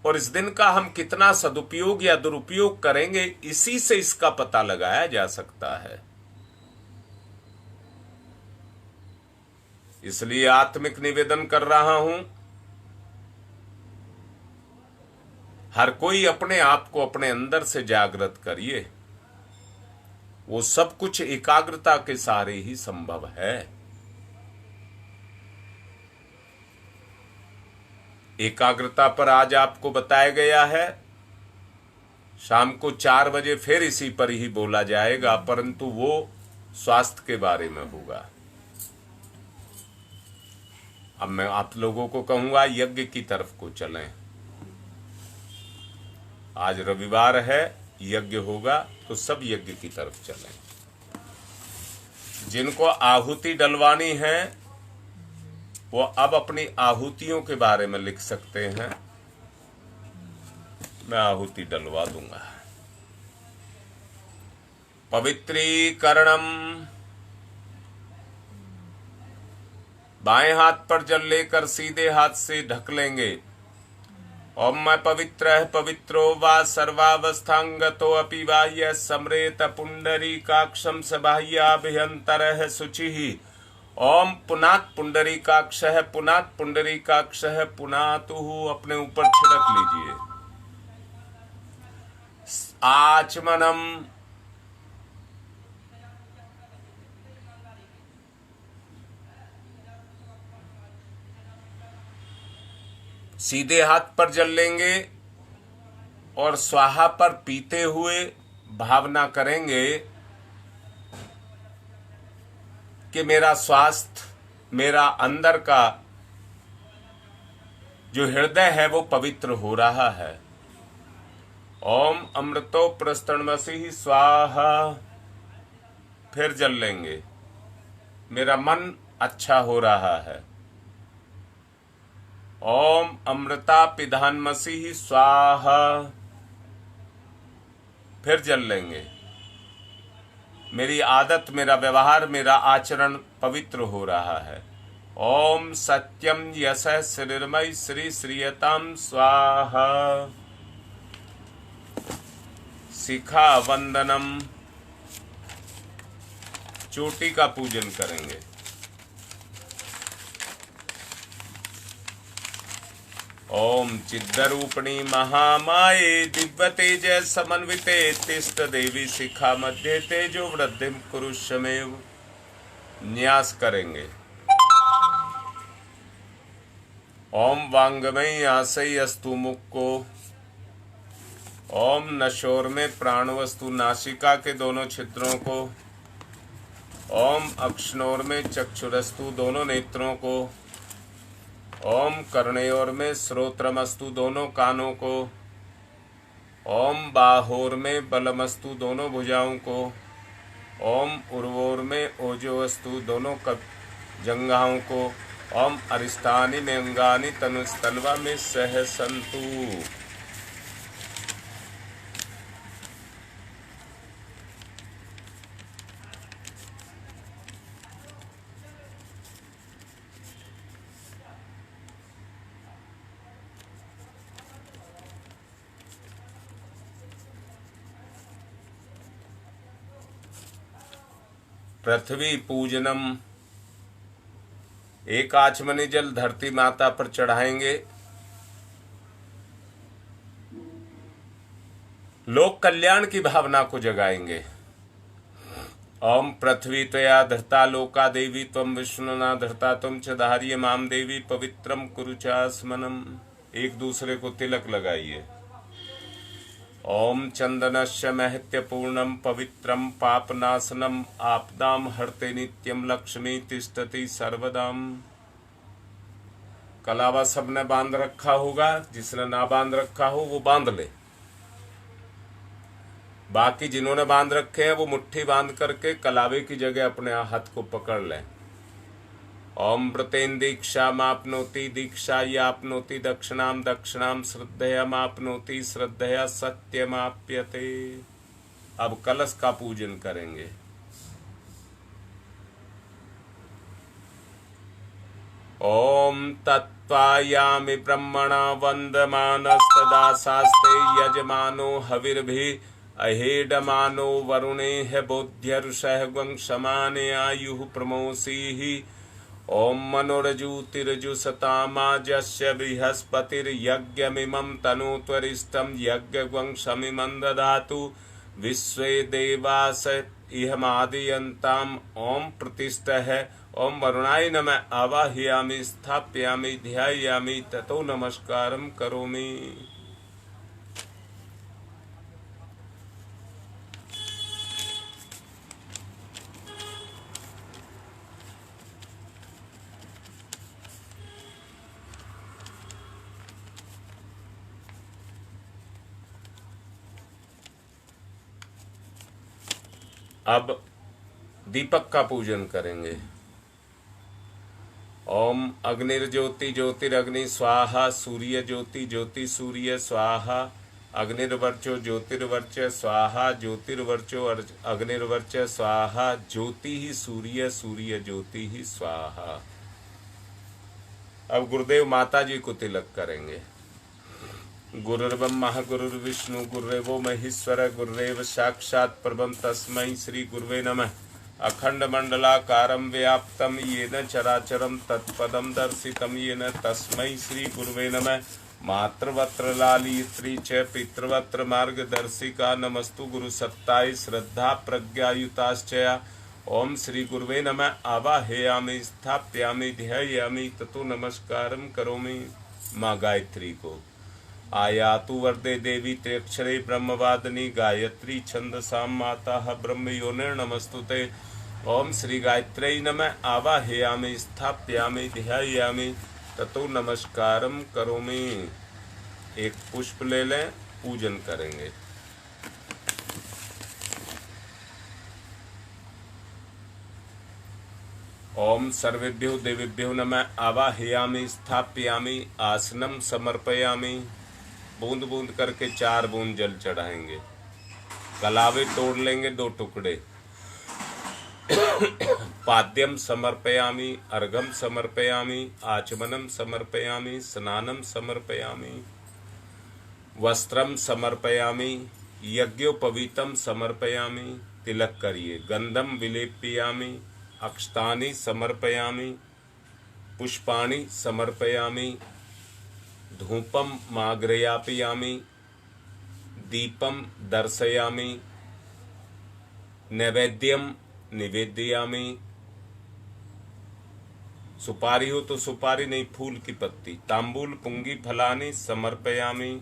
और इस दिन का हम कितना सदुपयोग या दुरुपयोग करेंगे, इसी से इसका पता लगाया जा सकता है। इसलिए आत्मिक निवेदन कर रहा हूं, हर कोई अपने आप को अपने अंदर से जागृत करिए। वो सब कुछ एकाग्रता के सहारे ही संभव है। एकाग्रता पर आज आपको बताया गया है। शाम को 4 बजे फिर इसी पर ही बोला जाएगा, परंतु वो स्वास्थ्य के बारे में होगा। अब मैं आप लोगों को कहूंगा यज्ञ की तरफ को चलें। आज रविवार है, यज्ञ होगा, तो सब यज्ञ की तरफ चलें। जिनको आहुति डलवानी है वो अब अपनी आहुतियों के बारे में लिख सकते हैं, मैं आहुति डलवा दूंगा। पवित्रीकरणम, बाएं हाथ पर जल लेकर सीधे हाथ से ढक लेंगे। ओम मैं पवित्र पवित्रो वा सर्वावस्थांगतो अपि बाह्य समरेत पुंडरीकाक्षम स बाह्याभ्यंतरः शुचिः। ओम पुनात पुंडरीकाक्षः पुनात पुंडरीकाक्षः पुनातुः। अपने ऊपर छिड़क लीजिए। आचमनम, सीधे हाथ पर जल लेंगे और स्वाहा पर पीते हुए भावना करेंगे कि मेरा स्वास्थ्य, मेरा अंदर का जो हृदय है वो पवित्र हो रहा है। ओम अमृतो प्रस्तरणमसि स्वाहा। फिर जल लेंगे, मेरा मन अच्छा हो रहा है। ओम अमृता पिधानमसि स्वाहा। फिर जल लेंगे, मेरी आदत, मेरा व्यवहार, मेरा आचरण पवित्र हो रहा है। ओम सत्यम यश श्रीर्मय श्री श्रीयताम स्वाहा। शिखा वंदनम, चोटी का पूजन करेंगे। ओम चिद्रूपिणी महामाये दिव्य तेज समन्विते तिष्ठ देवी शिखा मध्य तेजो वृद्धिम कुरुष्यमेव। न्यास करेंगे। ओम वांगमय आशय अस्तु मुख को। ओम नशोर में प्राण वस्तु नासिका के दोनों छिद्रों को। ओम अक्षनोर में चक्षुरस्तु दोनों नेत्रों को। ओम कर्णयोर में श्रोत्रमस्तु दोनों कानों को। ओम बाहोर में बलमस्तु दोनों भुजाओं को। ओम उर्वोर में ओजोवस्तु दोनों जंघाओं को। ओम अरिष्टानि में अंगानि तनुस्तल्वा में सहसंतु। पृथ्वी पूजनम, एक आचमनी जल धरती माता पर चढ़ाएंगे। लोक कल्याण की भावना को जगाएंगे। ओम पृथ्वी त्वया धृता लोका देवी त्वं विष्णुना धृता त्वं च धार्य माम देवी पवित्रम कुरु चास्मनम। एक दूसरे को तिलक लगाइए। ओम चंदनस्य महत्यपूर्णम पवित्रम पापनाशनम आपदाम हरते नित्यम लक्ष्मी तिष्ठति सर्वदाम। कलावा सबने बांध रखा होगा, जिसने ना बांध रखा हो वो बांध ले। बाकी जिन्होंने बांध रखे हैं वो मुट्ठी बांध करके कलावे की जगह अपने हाथ को पकड़ लें। ओम व्रतेन दीक्षा मापनोति दीक्षा यापनोति दक्षिणाम दक्षिणाम श्रद्धया मापनोति श्रद्धया सत्यमाप्यते। अब कलश का पूजन करेंगे। ओम तत्त्वायामि ब्रह्मणा वन्दमानस्तदा शास्ते यजमानो हविर्भि अहेडमानो वरुणेह बोध्यरुषः वंशमाने आयुः प्रमोषीः। ओम मनोरजुतिरजुसतामाजस्य बृहस्पतिर्यज्ञमिमं तनोत्वरिष्ठं यज्ञवंशमिमं दधातु विश्वे देवास इहमादयन्ताम्। ओम प्रतिष्ठः। ओम वरुणाय नमः आवाहयामि स्थापयामि ध्यायामि ततो नमस्कारं करोमि। अब दीपक का पूजन करेंगे। ओम अग्निर्ज्योति ज्योतिरग्नि स्वाहा सूर्य ज्योति ज्योति सूर्य स्वाहा अग्निर्वर्चो ज्योतिर्वर्च स्वाहा ज्योतिर्वर्चो अग्निर्वर्च स्वाहा ज्योति ही सूर्य सूर्य ज्योति ही स्वाहा। अब गुरुदेव माता जी को तिलक करेंगे। गुरुर्ब्रह्मा गुरुर्विष्णु गुरुर्देवो महेश्वर गुरुरेव साक्षात् परब्रह्म तस्मै श्री गुरुवे नमः। अखंड मंडलाकारं व्याप्तं येन चराचरं तत्पदं दर्शितं येन तस्मै श्री गुरुवे नमः। मातृवत्र लालित्री च पितृवत्र मार्गदर्शिका नमस्तु गुरुसत्ताय श्रद्धा प्रज्ञायुताश्चया। ओम श्री गुरुवे नमः आवाहयामि स्थापयामि ध्यायामि ततो नमस्कारं करोमि। माँ गायत्री को आयातु वरदे देवी त्र्यक्षरे ब्रह्मवादिनी गायत्री छंदसां माता ब्रह्म योनिर् नमस्तुते। ओम श्री गायत्र्यै नमः आवाहयामि स्थापयामि ध्यायामि ततो नमस्कारं करोमि। एक पुष्प ले लें, पूजन करेंगे। ओम सर्वेभ्यो देवेभ्यो नमः आवाहयामि स्थापयामि आसनम समर्पयामि। बूंद बूंद करके 4 बूंद जल चढ़ाएंगे। कलावे तोड़ लेंगे 2 टुकड़े। पाद्यम समर्पयामि अर्घम समर्पयामि आचमनम समर्पयामि स्नानम समर्पयामि वस्त्रम समर्पयामि यज्ञोपवीतम समर्पयामि। तिलक करिए। गंधम विलेपयामि अक्षतानि समर्पयामि पुष्पाणि समर्पयामि धूपम माग्रयापयामि दीपम दर्शयामि नैवेद्यम निवेदयामि। सुपारी हो तो सुपारी, नहीं फूल की पत्ती। तांबूल पुंगी फलानि समर्पयामि।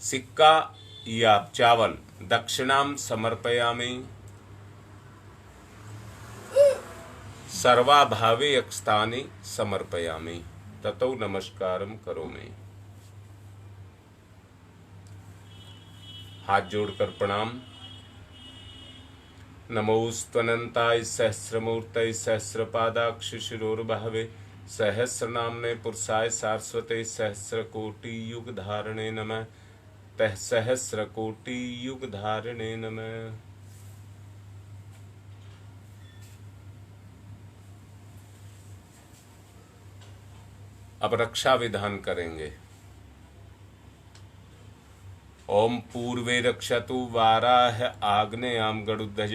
सिक्का या चावल दक्षिणाम समर्पयामि। सर्वाभावे अक्षतानि समर्पयामि ततो नमस्कारम करोमि। हाथ जोड़कर प्रणाम। नमोस्तनंताय सहस्रमूर्तये सहस्रपादाक्ष शिरोर्भावे सहस्रनाम्ने पुरुषाय सारस्वते सहस्रकोटि युग धारणे नमः। तः सहस्रकोटि युग धारणे नमः। अब रक्षा विधान करेंगे। ओम पूर्वे रक्षतु वाराह आग्नेयाम गरुध्वज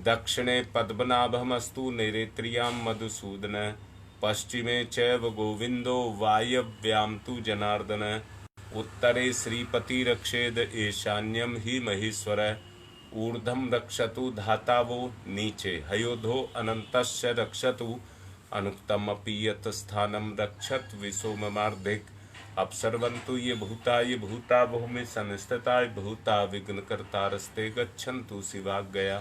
दक्षिणे पद्मनाभमस्तु नैरेत्र्यां मधुसूदन पश्चिमे चैव गोविंदो वायव्यां तु जनार्दन उत्तरे श्रीपति रक्षेद ईशान्यं हि महेश्वर ऊर्ध्वं रक्षतु धातावो नीचे हयोधो अनन्तस्य रक्षतु अनुक्तमपि यत् स्थानं रक्षत विसोममार्धिक अपसर्वन्तु ये भूता भूमि संस्थिता भूता विघ्नकर्तारस्ते गच्छन्तु शिवाज्ञया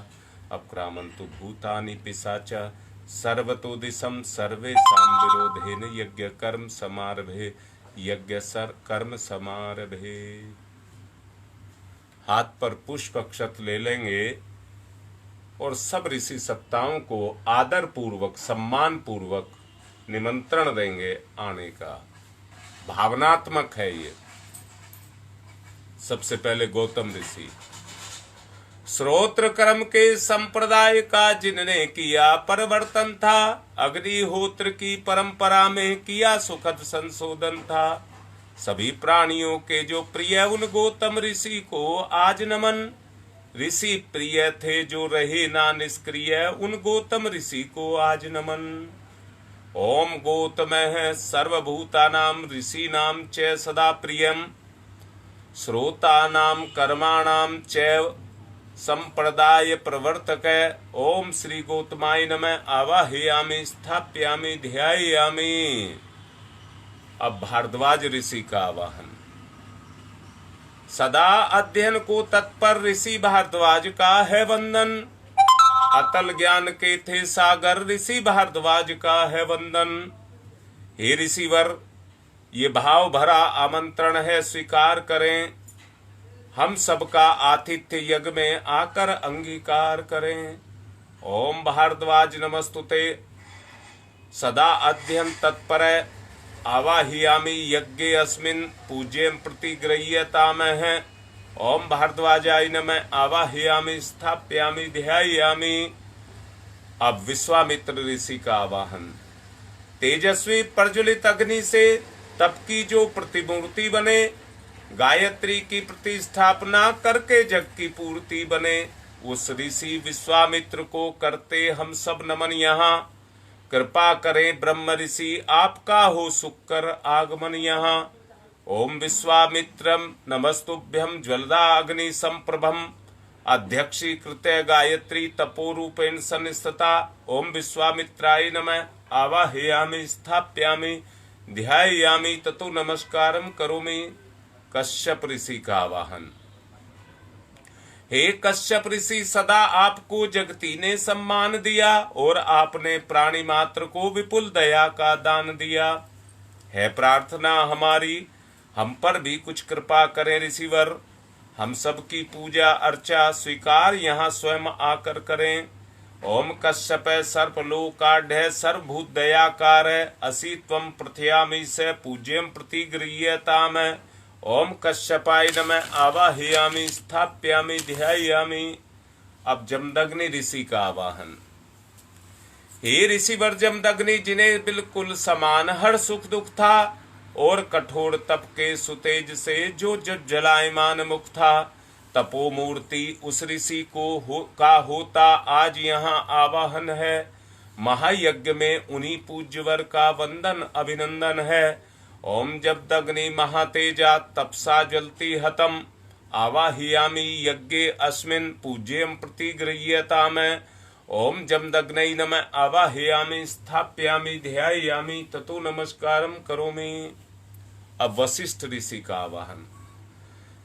अपक्रामन्तु भूतानि पिशाचा सर्वतो दिशं सर्वेषां विरोधेन यज्ञ कर्म समारभे यज्ञ सर कर्म समारभे। हाथ पर पुष्प अक्षत ले लेंगे और सब ऋषि सत्ताओं को आदर पूर्वक सम्मान पूर्वक निमंत्रण देंगे आने का। भावनात्मक है ये। सबसे पहले गौतम ऋषि श्रोत्र कर्म के संप्रदाय का जिनने किया परिवर्तन था, अग्निहोत्र की परंपरा में किया सुखद संशोधन था। सभी प्राणियों के जो प्रिय उन गौतम ऋषि को आज नमन। ऋषि प्रिय थे जो रहे ना निष्क्रिय, उन गौतम ऋषि को आज नमन। ओम गौतमः सर्वभूतानां ऋषीणां च सदा प्रियं श्रोतानां कर्माणां च संप्रदाय प्रवर्तक। ओम श्री गौतमाय नमः आवाहयामि स्थापयामि ध्यायामि। अब भारद्वाज ऋषि का आवाहन। सदा अध्ययन को तत्पर ऋषि भारद्वाज का है वंदन। अतल ज्ञान के थे सागर ऋषि भारद्वाज का है वंदन। हे ऋषिवर, ये भाव भरा आमंत्रण है, स्वीकार करें। हम सबका आतिथ्य यज्ञ में आकर अंगीकार करें। ओम भारद्वाज नमस्तुते सदा अध्ययन तत्पर आवाहयामि यज्ञे अस्मिन् पूज्यं प्रतिगृह्यतामः। ओम भारद्वाजाय नमः आवाहयामि स्थापयामि ध्यायामि। अब विश्वामित्र ऋषि का आवाहन। तेजस्वी प्रज्वलित अग्नि से तप की जो प्रतिमूर्ति बने, गायत्री की प्रतिस्थापना करके जग की पूर्ति बने, उस ऋषि विश्वामित्र को करते हम सब नमन। यहाँ कृपा करें ब्रह्म ऋषि, आपका हो सुकर आगमन यहाँ। ओम विश्वामित्रम नमस्तुभ्यं ज्वलदा अग्नि संप्रभम अध्यक्षीकृत गायत्री तपोरूपेण संस्थिता। ओम विश्वामित्राय नमः आवाहयामि स्थापयामि ध्यायामि ततो नमस्कारम करोमि। कश्यप ऋषि का आवाहन। हे कश्यप ऋषि, सदा आपको जगती ने सम्मान दिया और आपने प्राणी मात्र को विपुल दया का दान दिया। है प्रार्थना हमारी, हम पर भी कुछ कृपा करें ऋषिवर। हम सब की पूजा अर्चा स्वीकार यहाँ स्वयं आकर करें। ओम कश्यप सर्पलोकाढ़ सर्वभूत दयाकार असि त्वं प्रथयामि स पूज्यं प्रतिगृह्यताम। ओम कश्यपाय नमः आवाहयामि स्थापयामि ध्यायामि। अब जमदग्नि ऋषि का आवाहन। हे ऋषिवर जमदग्नि, जिन्हें बिल्कुल समान हर सुख दुख था और कठोर तप के सुतेज से जो जलायमान मुख था, तपोमूर्ति उस ऋषि का होता आज यहाँ आवाहन है। महायज्ञ में उन्हीं पूज्यवर का वंदन अभिनंदन है। ओम जमदग्नि महातेजा तपसा जलती हतम आवाहयामि यज्ञे अस्मिन् पूज्यं प्रतिगृह्यताम। ओम जमदग्नै नमः आवाहयामि स्थापयामि ध्यायामि ततो नमस्कारम करोमि। अब वशिष्ठ ऋषि का आवाहन।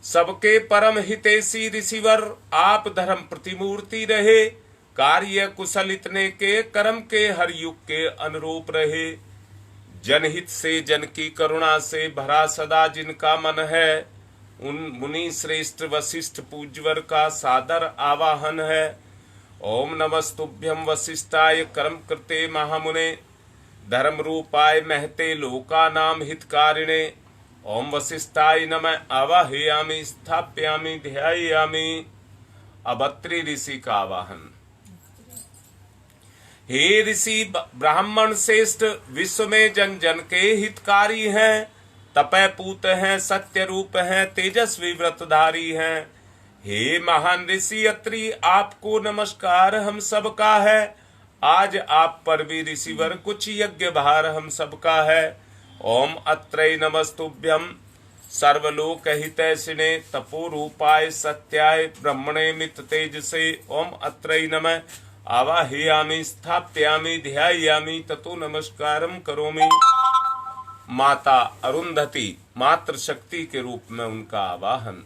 सबके परम हितैषी ऋषिवर, आप धर्म प्रतिमूर्ति रहे। कार्य कुशल इतने के कर्म के हर युग के अनुरूप रहे। जनहित से जन की करुणा से भरा सदा जिनका मन है, उन मुनि श्रेष्ठ वशिष्ठ पूज्यवर का सादर आवाहन है। ओम नमस्तुभ्यं वशिष्ठाय कर्म कृते महामुने धर्म रूपाय महते लोकानाम हितकारिणे। ओम वशिष्ठाय नमः आवाहयामि स्थापयामि ध्यायामि। अब अत्रि ऋषि का आवाहन। हे ऋषि ब्राह्मण श्रेष्ठ, विश्व में जन जन के हितकारी हैं, तपय पूत हैं, सत्य रूप हैं, तेजस्वी व्रतधारी हैं। हे महान ऋषि अत्रि, आपको नमस्कार हम सबका है। आज आप पर भी ऋषिवर कुछ यज्ञ भार हम सबका है। ओम अत्रै नमस्तुभ्यं सर्वलोक हितैषिणे तपो रूपाय सत्याय ब्रह्मणे मित तेजसे। ओम अत्रै नमः आवाहयामि स्थापयामि ध्यायामि ततो नमस्कारम करोमि। माता अरुंधति मातृ शक्ति के रूप में उनका आवाहन।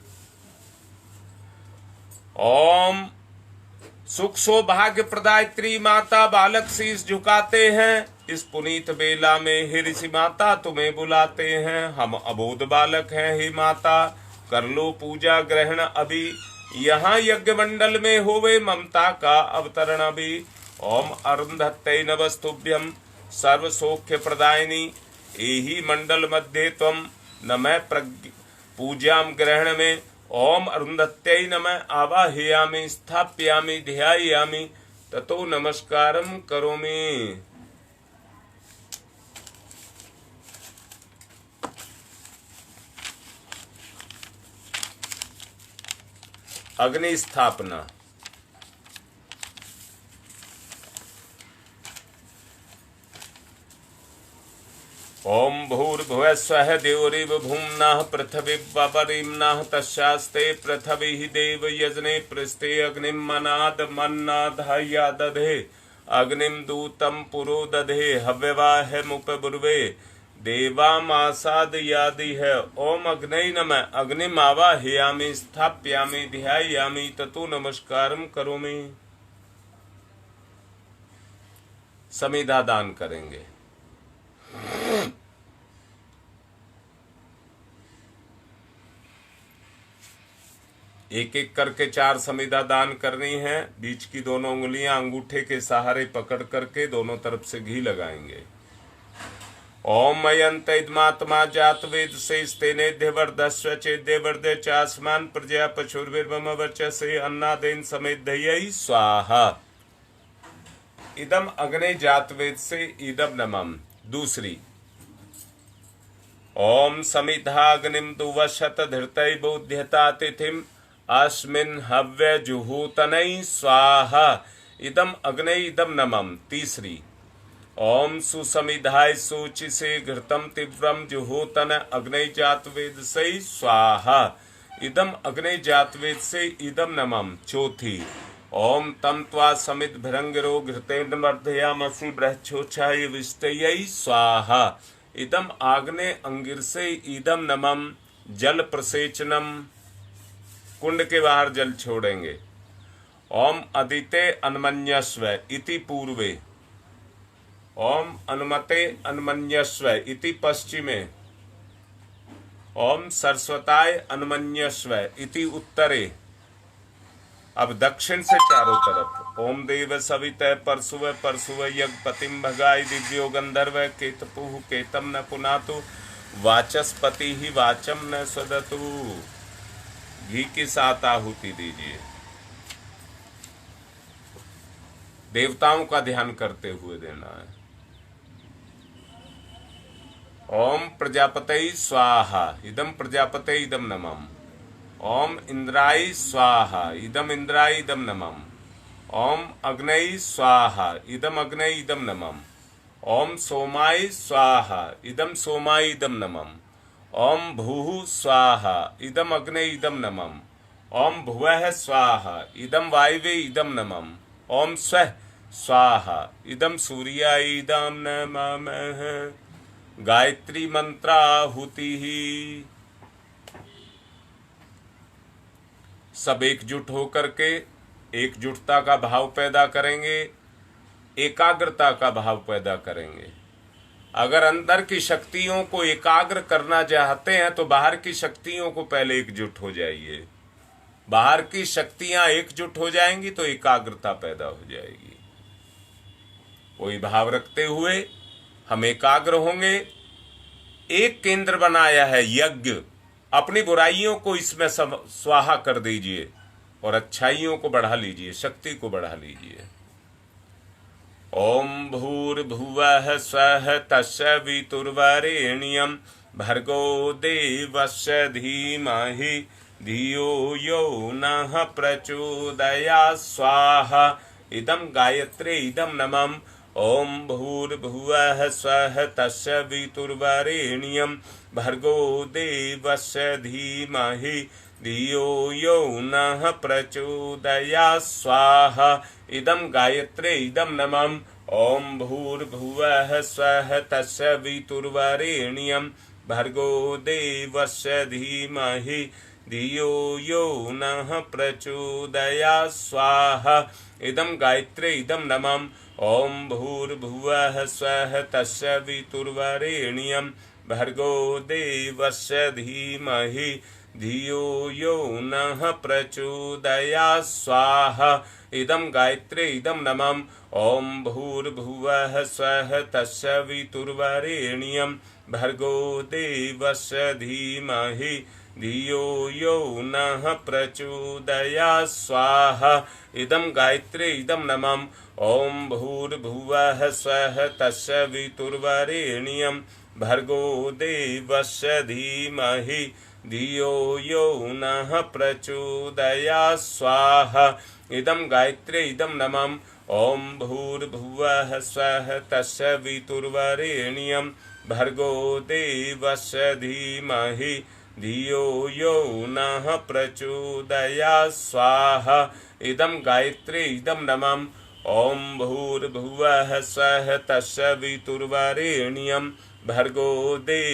ओम सुख सौभाग्य प्रदायत्री माता बालक शीश झुकाते हैं। इस पुनीत बेला में हे ऋषि माता तुम्हें बुलाते हैं। हम अबोध बालक हैं हे माता, कर लो पूजा ग्रहण अभी। यहाँ यज्ञ मंडल में होवे ममता का अवतरण अभी। ओम अरुंधत्यै नमस्तुभ्यं सर्व सौख्य प्रदायिनी एहि मंडल मध्ये त्वं नमः पूजाम ग्रहण में। ओम अरुंधत्यै नमः आवाहयामि स्थापयामि ध्यायामि ततो नमस्कारम करोमि। अग्नि स्थापना। ओम भूर्भुवस्वः देवरिव भूम्नः पृथिवीवपरिम्नः तस्यास्ते पृथिवी देव यजने पृष्ठे अग्निं मनाद मन्नाधाया दधे अग्निं दूतं पुरो दधे हव्यवाहमुपब्रुवे देवामासाद यादि है। ओम अग्नै नमः अग्निम आवाहयामि स्थापयामि ध्यायामि ततो नमस्कारम करोमि। समिधा दान करेंगे। एक एक करके 4 समिधा दान करनी है। बीच की दोनों उंगलियां अंगूठे के सहारे पकड़ करके दोनों तरफ से घी लगाएंगे। ओम अयंत इदमात्मा जात वेद से स्तेनेद्य वर्धस्व चेद्य वर्धे चास्मान प्रजा पशुर्विर्मम वर्चसे अन्नादेन समेध्ययै स्वाहा। इदम अग्ने जात वेद से इदम नमम। दूसरी ओम समिधाग्निम दुवशत धृतै बोध्यता तिथिम अस्मिन् हव्य जुहूतनै स्वाहा। इदम अग्ने इदम नमम। तीसरी ओम सुसमिधाय सूचि से घृतम तीव्रम जुहूतन अग्ने जातवेद से स्वाहा। इदम अग्ने जातवेद से इदम नमम। चौथी ओम तम त्वा समित भृंगिरो घृतेन वर्धयामसि बृहच्छोच्छाय विष्टयै स्वाहा। इदम आग्ने अंगिर से इदम नमम। जल प्रसेचनम कुंड के बाहर जल छोड़ेंगे। ओम अदिते अन्मन्यस्व इति पूर्वे। ओम अनुमते अन्मन्यस्व इति पश्चिमे। ओम सरस्वताय अन्मन्यस्व इति उत्तरे। अब दक्षिण से चारों तरफ। ओम देव सवितः परशुव परशुव यज्ञपतिम भगाय दिव्यो गंधर्व केतपुः केतम न पुनातु वाचस्पति ही वाचम न स्वदतु। घी के साथ आहुति दीजिए। देवताओं का ध्यान करते हुए देना है। ओम प्रजापतये स्वाहा। इदम प्रजापते इदम नमम। ओम इंद्राय स्वाहा। इदम इंद्राय इदम नमम। ओम अग्नये स्वाहा। इदम अग्नये इदम नमम। ओम सोमाय स्वाहा। इदम सोमाय इदम नमम। ओम भूः स्वाहा। इदम अग्नये इदम नमम। ओम भुवः स्वाहा। इदम वायवे इदम नमम। ओम स्वः स्वाहा। इदम सूर्याय इदम नमः। गायत्री मंत्राहुति ही। सब एकजुट होकर के एकजुटता का भाव पैदा करेंगे, एकाग्रता का भाव पैदा करेंगे। अगर अंदर की शक्तियों को एकाग्र करना चाहते हैं तो बाहर की शक्तियों को पहले एकजुट हो जाइए। बाहर की शक्तियां एकजुट हो जाएंगी तो एकाग्रता पैदा हो जाएगी। कोई भाव रखते हुए हम एकाग्र होंगे। एक केंद्र बनाया है यज्ञ। अपनी बुराइयों को इसमें स्वाहा कर दीजिए और अच्छाइयों को बढ़ा लीजिए, शक्ति को बढ़ा लीजिए। ओम भूर्भुवः स्वः तस्य वितुर्वरेण्यं भर्गो देवस्य धीमहि धियो यो नः प्रचोदयात् स्वाहा इदं गायत्रे इदं नमः ओम भूर्भुवः स्वः तस्य वितुर्वरेण्यं भर्गो देवस्य धीमहि धियो यो नः प्रचोदयात् स्वाहा इदं गायत्रे इदं नमः ओम भूर्भुवः स्वः तस्य वितुर्वरेण्यं भर्गो देवस्य धीमहि धियो यो नः प्रचोदयात् स्वाहा इदं गायत्रे इदं नमः ओम भूर्भुवः स्वः तस्य वितुर्वरेण्यं भर्गो देवस्य धीमहि धियो यो नः प्रचोदयात् स्वाहा इदं गायत्रे इदं नमः ओम भूर्भुवः स्वः तस्य वितुर्वरेण्यं भर्गो देवस्य धीमहि धियो यो नः प्रचोदयात् स्वाहा इदं गायत्रे इदं नमः ओम भूर्भुवः स्वः तस्य वितुर्वरेण्यं भर्गो देवस्य धीमहि धियो यो नः प्रचोदयात् स्वाहा इदं गायत्रे इदं नमः ओम भूर्भुवः स्वः तस्य वितुर्वरेण्यं भर्गो देवस्य धीमहि धियो यो नः प्रचोदयात् स्वाहा इदं गायत्रे इदं नमः ओम भूर्भुवः स्वः तस्य वितुर्वरेण्यं भर्गो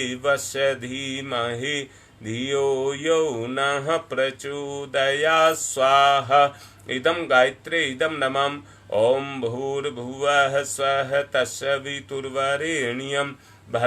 देवस्य धीमहि धियो यो नः प्रचोदयात् स्वाहा इदं गायत्रे इदं नमः ओम भूर्भुवः स्वः तस्य वितुर्वरेण्यं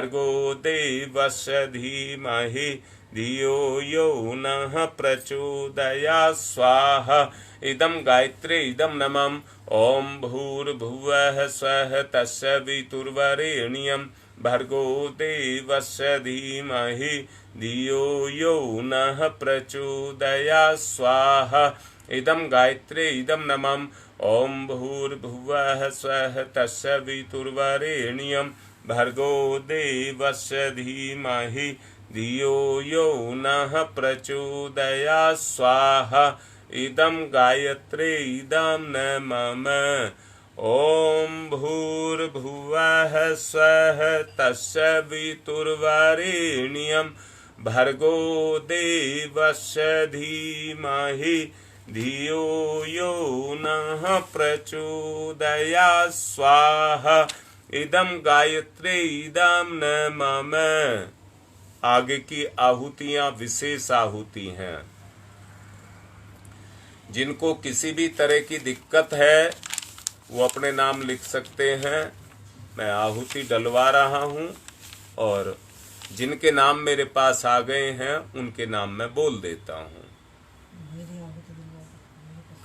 भर्गो देवस्य धीमहि धियो यो नः प्रचोदयात् स्वाहा इदं गायत्रे इदं नमः ओम भूर्भुवः स्वः तस्य वितुर्वरेण्यं भर्गो देवस्य धीमहि धियो यो नः प्रचोदयात् स्वाहा इदं गायत्रे इदं नमः ओम भूर्भुवः स्वः तस्य वितुर्वरेण्यं भर्गो देवस्य धीमहि धियो यो नः प्रचोदयात् स्वाहा इदं गायत्रे इदं नमः ओम भूर्भुवः स्वः तस्य वितुर्वरेण्यं भर्गो देवस्य धीमहि धियो यो नः प्रचोदयात् स्वाहा इदं गायत्रे इदं नमः। आगे की आहुतियां विशेष आहुति हैं। जिनको किसी भी तरह की दिक्कत है वो अपने नाम लिख सकते हैं। मैं आहुति डलवा रहा हूं और जिनके नाम मेरे पास आ गए हैं उनके नाम मैं बोल देता हूं।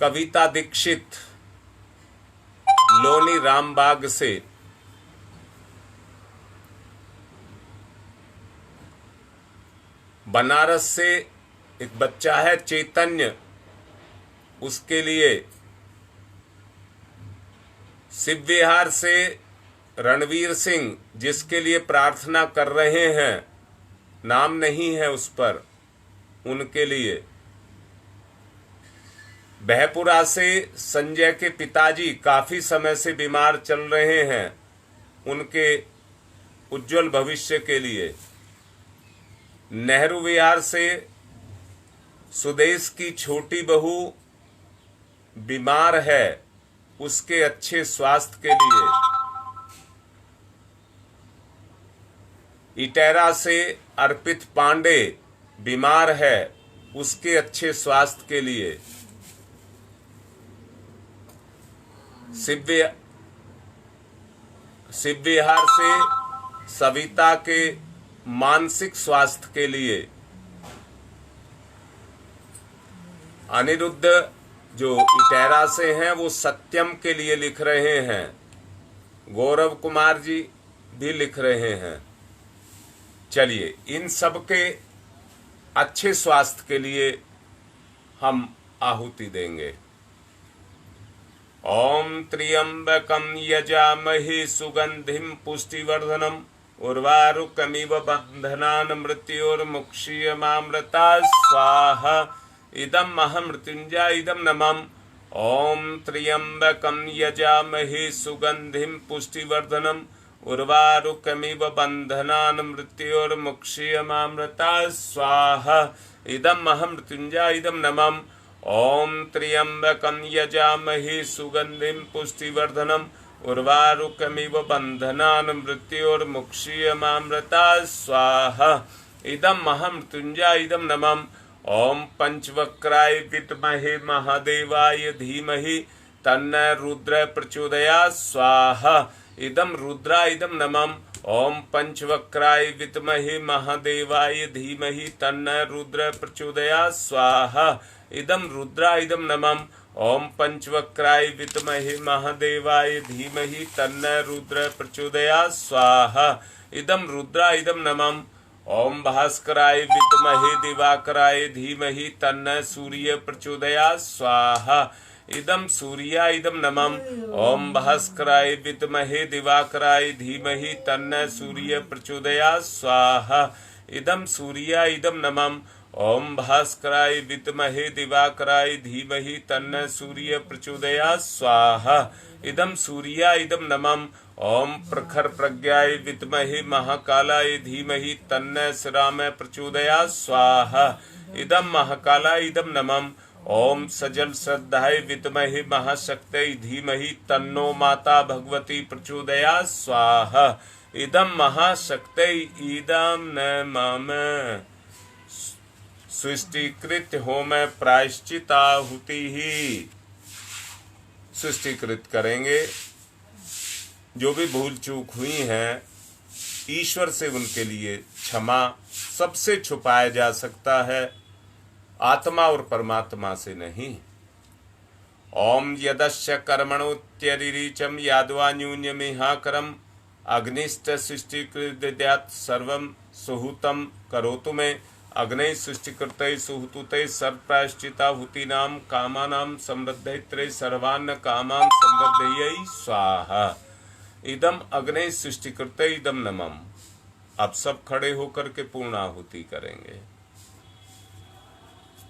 कविता दीक्षित लोनी रामबाग से, बनारस से एक बच्चा है चैतन्य, उसके लिए, शिव विहार से रणवीर सिंह जिसके लिए प्रार्थना कर रहे हैं, नाम नहीं है उस पर, उनके लिए, बहपुरा से संजय के पिताजी काफी समय से बीमार चल रहे हैं, उनके उज्जवल भविष्य के लिए, नेहरू विहार से सुदेश की छोटी बहू बीमार है, उसके अच्छे स्वास्थ्य के लिए, इटेरा से अर्पित पांडे बीमार है, उसके अच्छे स्वास्थ्य के लिए, शिव विहार से सविता के मानसिक स्वास्थ्य के लिए, अनिरुद्ध जो इटेरा से हैं वो सत्यम के लिए लिख रहे हैं, गौरव कुमार जी भी लिख रहे हैं। चलिए इन सब के अच्छे स्वास्थ्य के लिए हम आहुति देंगे। ओम त्र्यंबकं यजामहे सुगंधिं पुष्टिवर्धनम् उर्वारुकमिव बन्धनान् मृत्योर्मुक्षीयमामृता स्वाहा इदं महामृत्युंजय इदं नमः। ओम त्र्यंबकं यजामहे सुगंधिं पुष्टिवर्धनम् उर्वारुकमिव बन्धनान् मृत्योर्मुक्षीयमामृता स्वाहा। इदं महामृत्युंजय इदं नमः। ओम त्र्यंबकं यजामहे सुगंधिं पुष्टिवर्धनम् उर्वारुकमिव बन्धनान् मृत्योर्मुक्षीयमामृता स्वाहा। इदं महामृत्युंजय इदं नमः। ओम पंचवक्राय विद्महे महादेवाय धीमहि तन्नः रुद्र प्रचोदयात् स्वाहा। इदं रुद्राय इदं नमः। ओम पंचवक्राय विद्महे महादेवाय धीमहि तन्नः रुद्र प्रचोदयात् स्वाहा। इदं रुद्राय इदं नमः। ओम पंचवक्राय विद्महे महादेवाय धीमहि तन्नः रुद्र प्रचोदयात् स्वाहा। इदं रुद्राय इदं नमः। ओम भास्कराय विद्महे दिवाकराय धीमहि तन्नः सूर्य प्रचोदयात् स्वाहा। इदं सूर्याय इदं नमः। ओम भास्कराय विद्महे दिवाकराय धीमहि तन्नः सूर्य प्रचोदयात् स्वाहा। इदं सूर्याय इदं नमः। ओम भास्कराय विद्महे दिवाकराय धीमहि तन्नः सूर्य प्रचोदयात् स्वाहा। इदं सूर्याय इदं नमः। ओम प्रखर प्रज्ञाय विद्महे महाकालाय धीमहि तन्नः श्रामः प्रचोदयात् स्वाहा। इदं महाकालाय इदं नमः। ओम सजल श्रद्धाय विद्महे महाशक्तये धीमहि तन्नो माता भगवती प्रचोदयात् स्वाहा। इदं महाशक्तये इदं नमः। सृष्टिकृत होम प्रायश्चिताहुति ही सृष्टिकृत करेंगे। जो भी भूल चूक हुई है ईश्वर से उनके लिए क्षमा सबसे छुपाया जा सकता है, आत्मा और परमात्मा से नहीं। ओम यदस्य कर्मणोत्यरिचम यादवा न्यून्यमिहाकरम अग्निष्ट सृष्टिकृत सर्वं सुहूतम करोतु मे अग्नि सृष्टिकृते सुहूते सर्वप्रायश्चिताहुतीनां कामानां समृद्धये सर्वान्न कामान् समृद्धये स्वाहा। इदम अग्नि सृष्टिकृते इदम नमः। अब सब खड़े होकर के पूर्णाहुति करेंगे।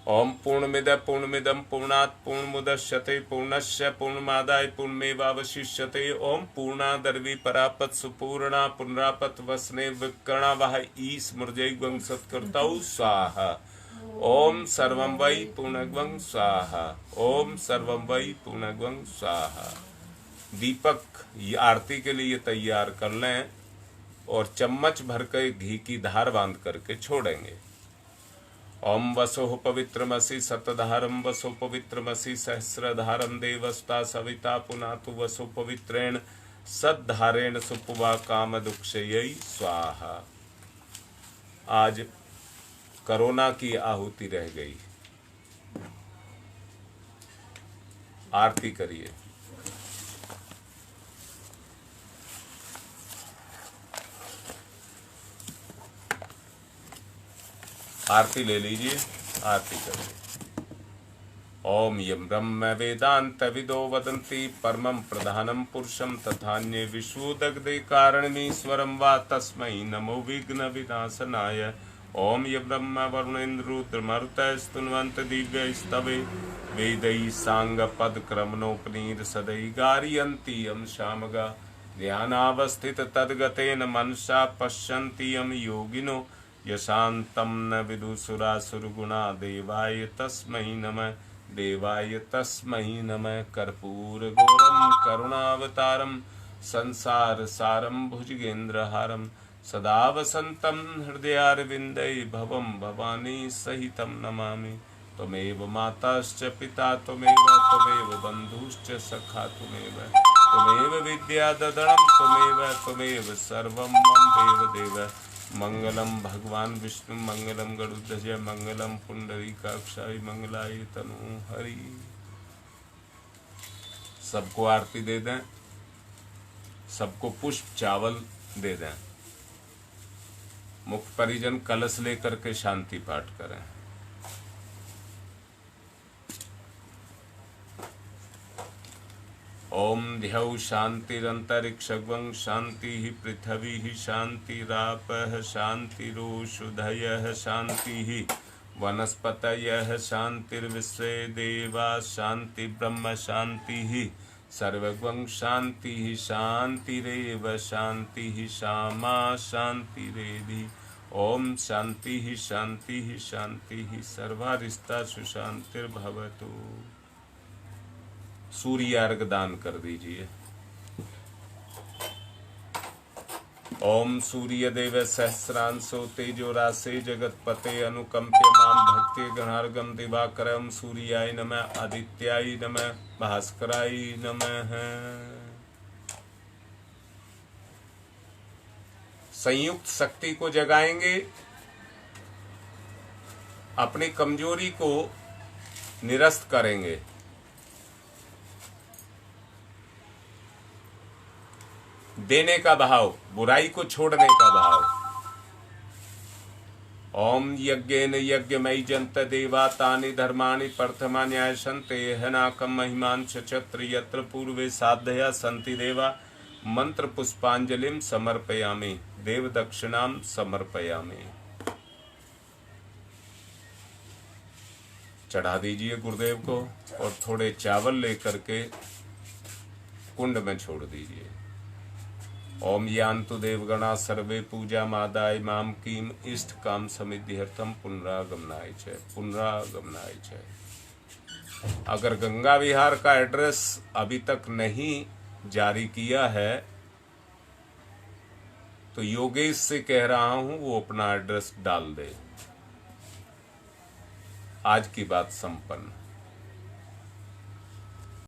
ओम पूर्णमिद पूर्णमिदम पूर्णात् पूर्णमुदच्यते पूर्णस्य पूर्णमादाय पूर्णमेवावशिष्यते। ओम पूर्णादर्वी परापत सुपूर्णा पुनरापत वसने विकर्णा वह ईस्मृजय ग्वं सत्कर्तौ स्वाहा। ओम सर्वं वै पूर्णग्वं स्वाहा। ओम सर्वं वै पूर्णग्वं स्वाहा। दीपक आरती के लिए तैयार कर लें और चम्मच भर के घी की धार बांध करके छोड़ेंगे। ओम वसोः पवित्रमसि सतधारम वसो पवित्रमसि सहस्रधारम देवस्ता सविता पुनातु वसो पवित्रेण सद्धारेण सुपुवा काम दुक्षयै स्वाहा। आज कोरोना की आहुति रह गई। आरती करिए। आरती ले लीजिए, आरती करिए। ओम यम ब्रह्म वेदांत विदो वदन्ति परमं प्रधानं पुरुषं तथान्ये विश्वोदग्धे कारणमीश्वरं वा तस्मै नमो विघ्न विनाशनाय। ओम यम ब्रह्म वरुणेन्द्र रुद्रमरुतः स्तुन्वन्त दिव्यैस्तवे वेदैः साङ्गपदक्रमणोपनीर सदै गारयन्ति यं शामगा ध्यानावस्थित तद्गतेन मनसा पश्यन्ति यं योगिनो यशान्तं न विदुसुरासुरगुणा देवाय तस्मै नमः। देवाय तस्मै नमः। कर्पूरगौरं करुणावतारं संसारसारं भुजगेन्द्रहारं सदा वसन्तं हृदयारविन्दे भवं भवानी सहितं नमामि। त्वमेव माताश्च पिता त्वमेव बन्धुश्च सखा त्वमेव विद्याददनं त्वमेव सर्वं मम देव। मंगलम भगवान विष्णु मंगलम गरुड़ध्वज मंगलम पुंडरीकाक्षाय मंगलाय तनु हरि। सबको आरती दे दें, सबको पुष्प चावल दे दें। मुख्य परिजन कलश लेकर के शांति पाठ करें। ओम ध्यौ शांतिरंतरिक्षगं शांति पृथ्वी शांतिरापः शांतिरोषधयः शांति वनस्पतयः शान्तिर्विश्वे देवा शान्ति ब्रह्म शान्तिः सर्वगं शान्तिः शान्तिरेव शान्तिः सामा शान्तिरेधि। ओम शान्तिः शान्तिः शान्तिः सर्वारिष्टा सुशान्तिर्भवतु। सूर्य अर्घ दान कर दीजिए। ओम सूर्य देव सहस्रांशो तेजो राशे जगतपते अनुकंप्य माम भक्ति गणार्गम दिवाकरम सूर्याय नमः आदित्याय नमः भास्कराय नमः। संयुक्त शक्ति को जगाएंगे, अपनी कमजोरी को निरस्त करेंगे। देने का भाव, बुराई को छोड़ने का भाव। ओम यज्ञेन यज्ञमयी जंत देवा तानि धर्माणि प्रथमा न्यायसन्ते हनाकम महिमान चत्र यत्र पूर्वे साधया सन्ति देवा मंत्र पुष्पांजलिम समर्पयामि देव दक्षिणाम समर्पयामि। चढ़ा दीजिए गुरुदेव को और थोड़े चावल लेकर के कुंड में छोड़ दीजिए। ओम यान्तु देवगणा सर्वे पूजा मादाय माम कीम इष्ट काम समिध्यर्थम पुनरागमनाय च पुनरागमनाय च। अगर गंगा विहार का एड्रेस अभी तक नहीं जारी किया है तो योगेश से कह रहा हूं वो अपना एड्रेस डाल दे। आज की बात संपन्न।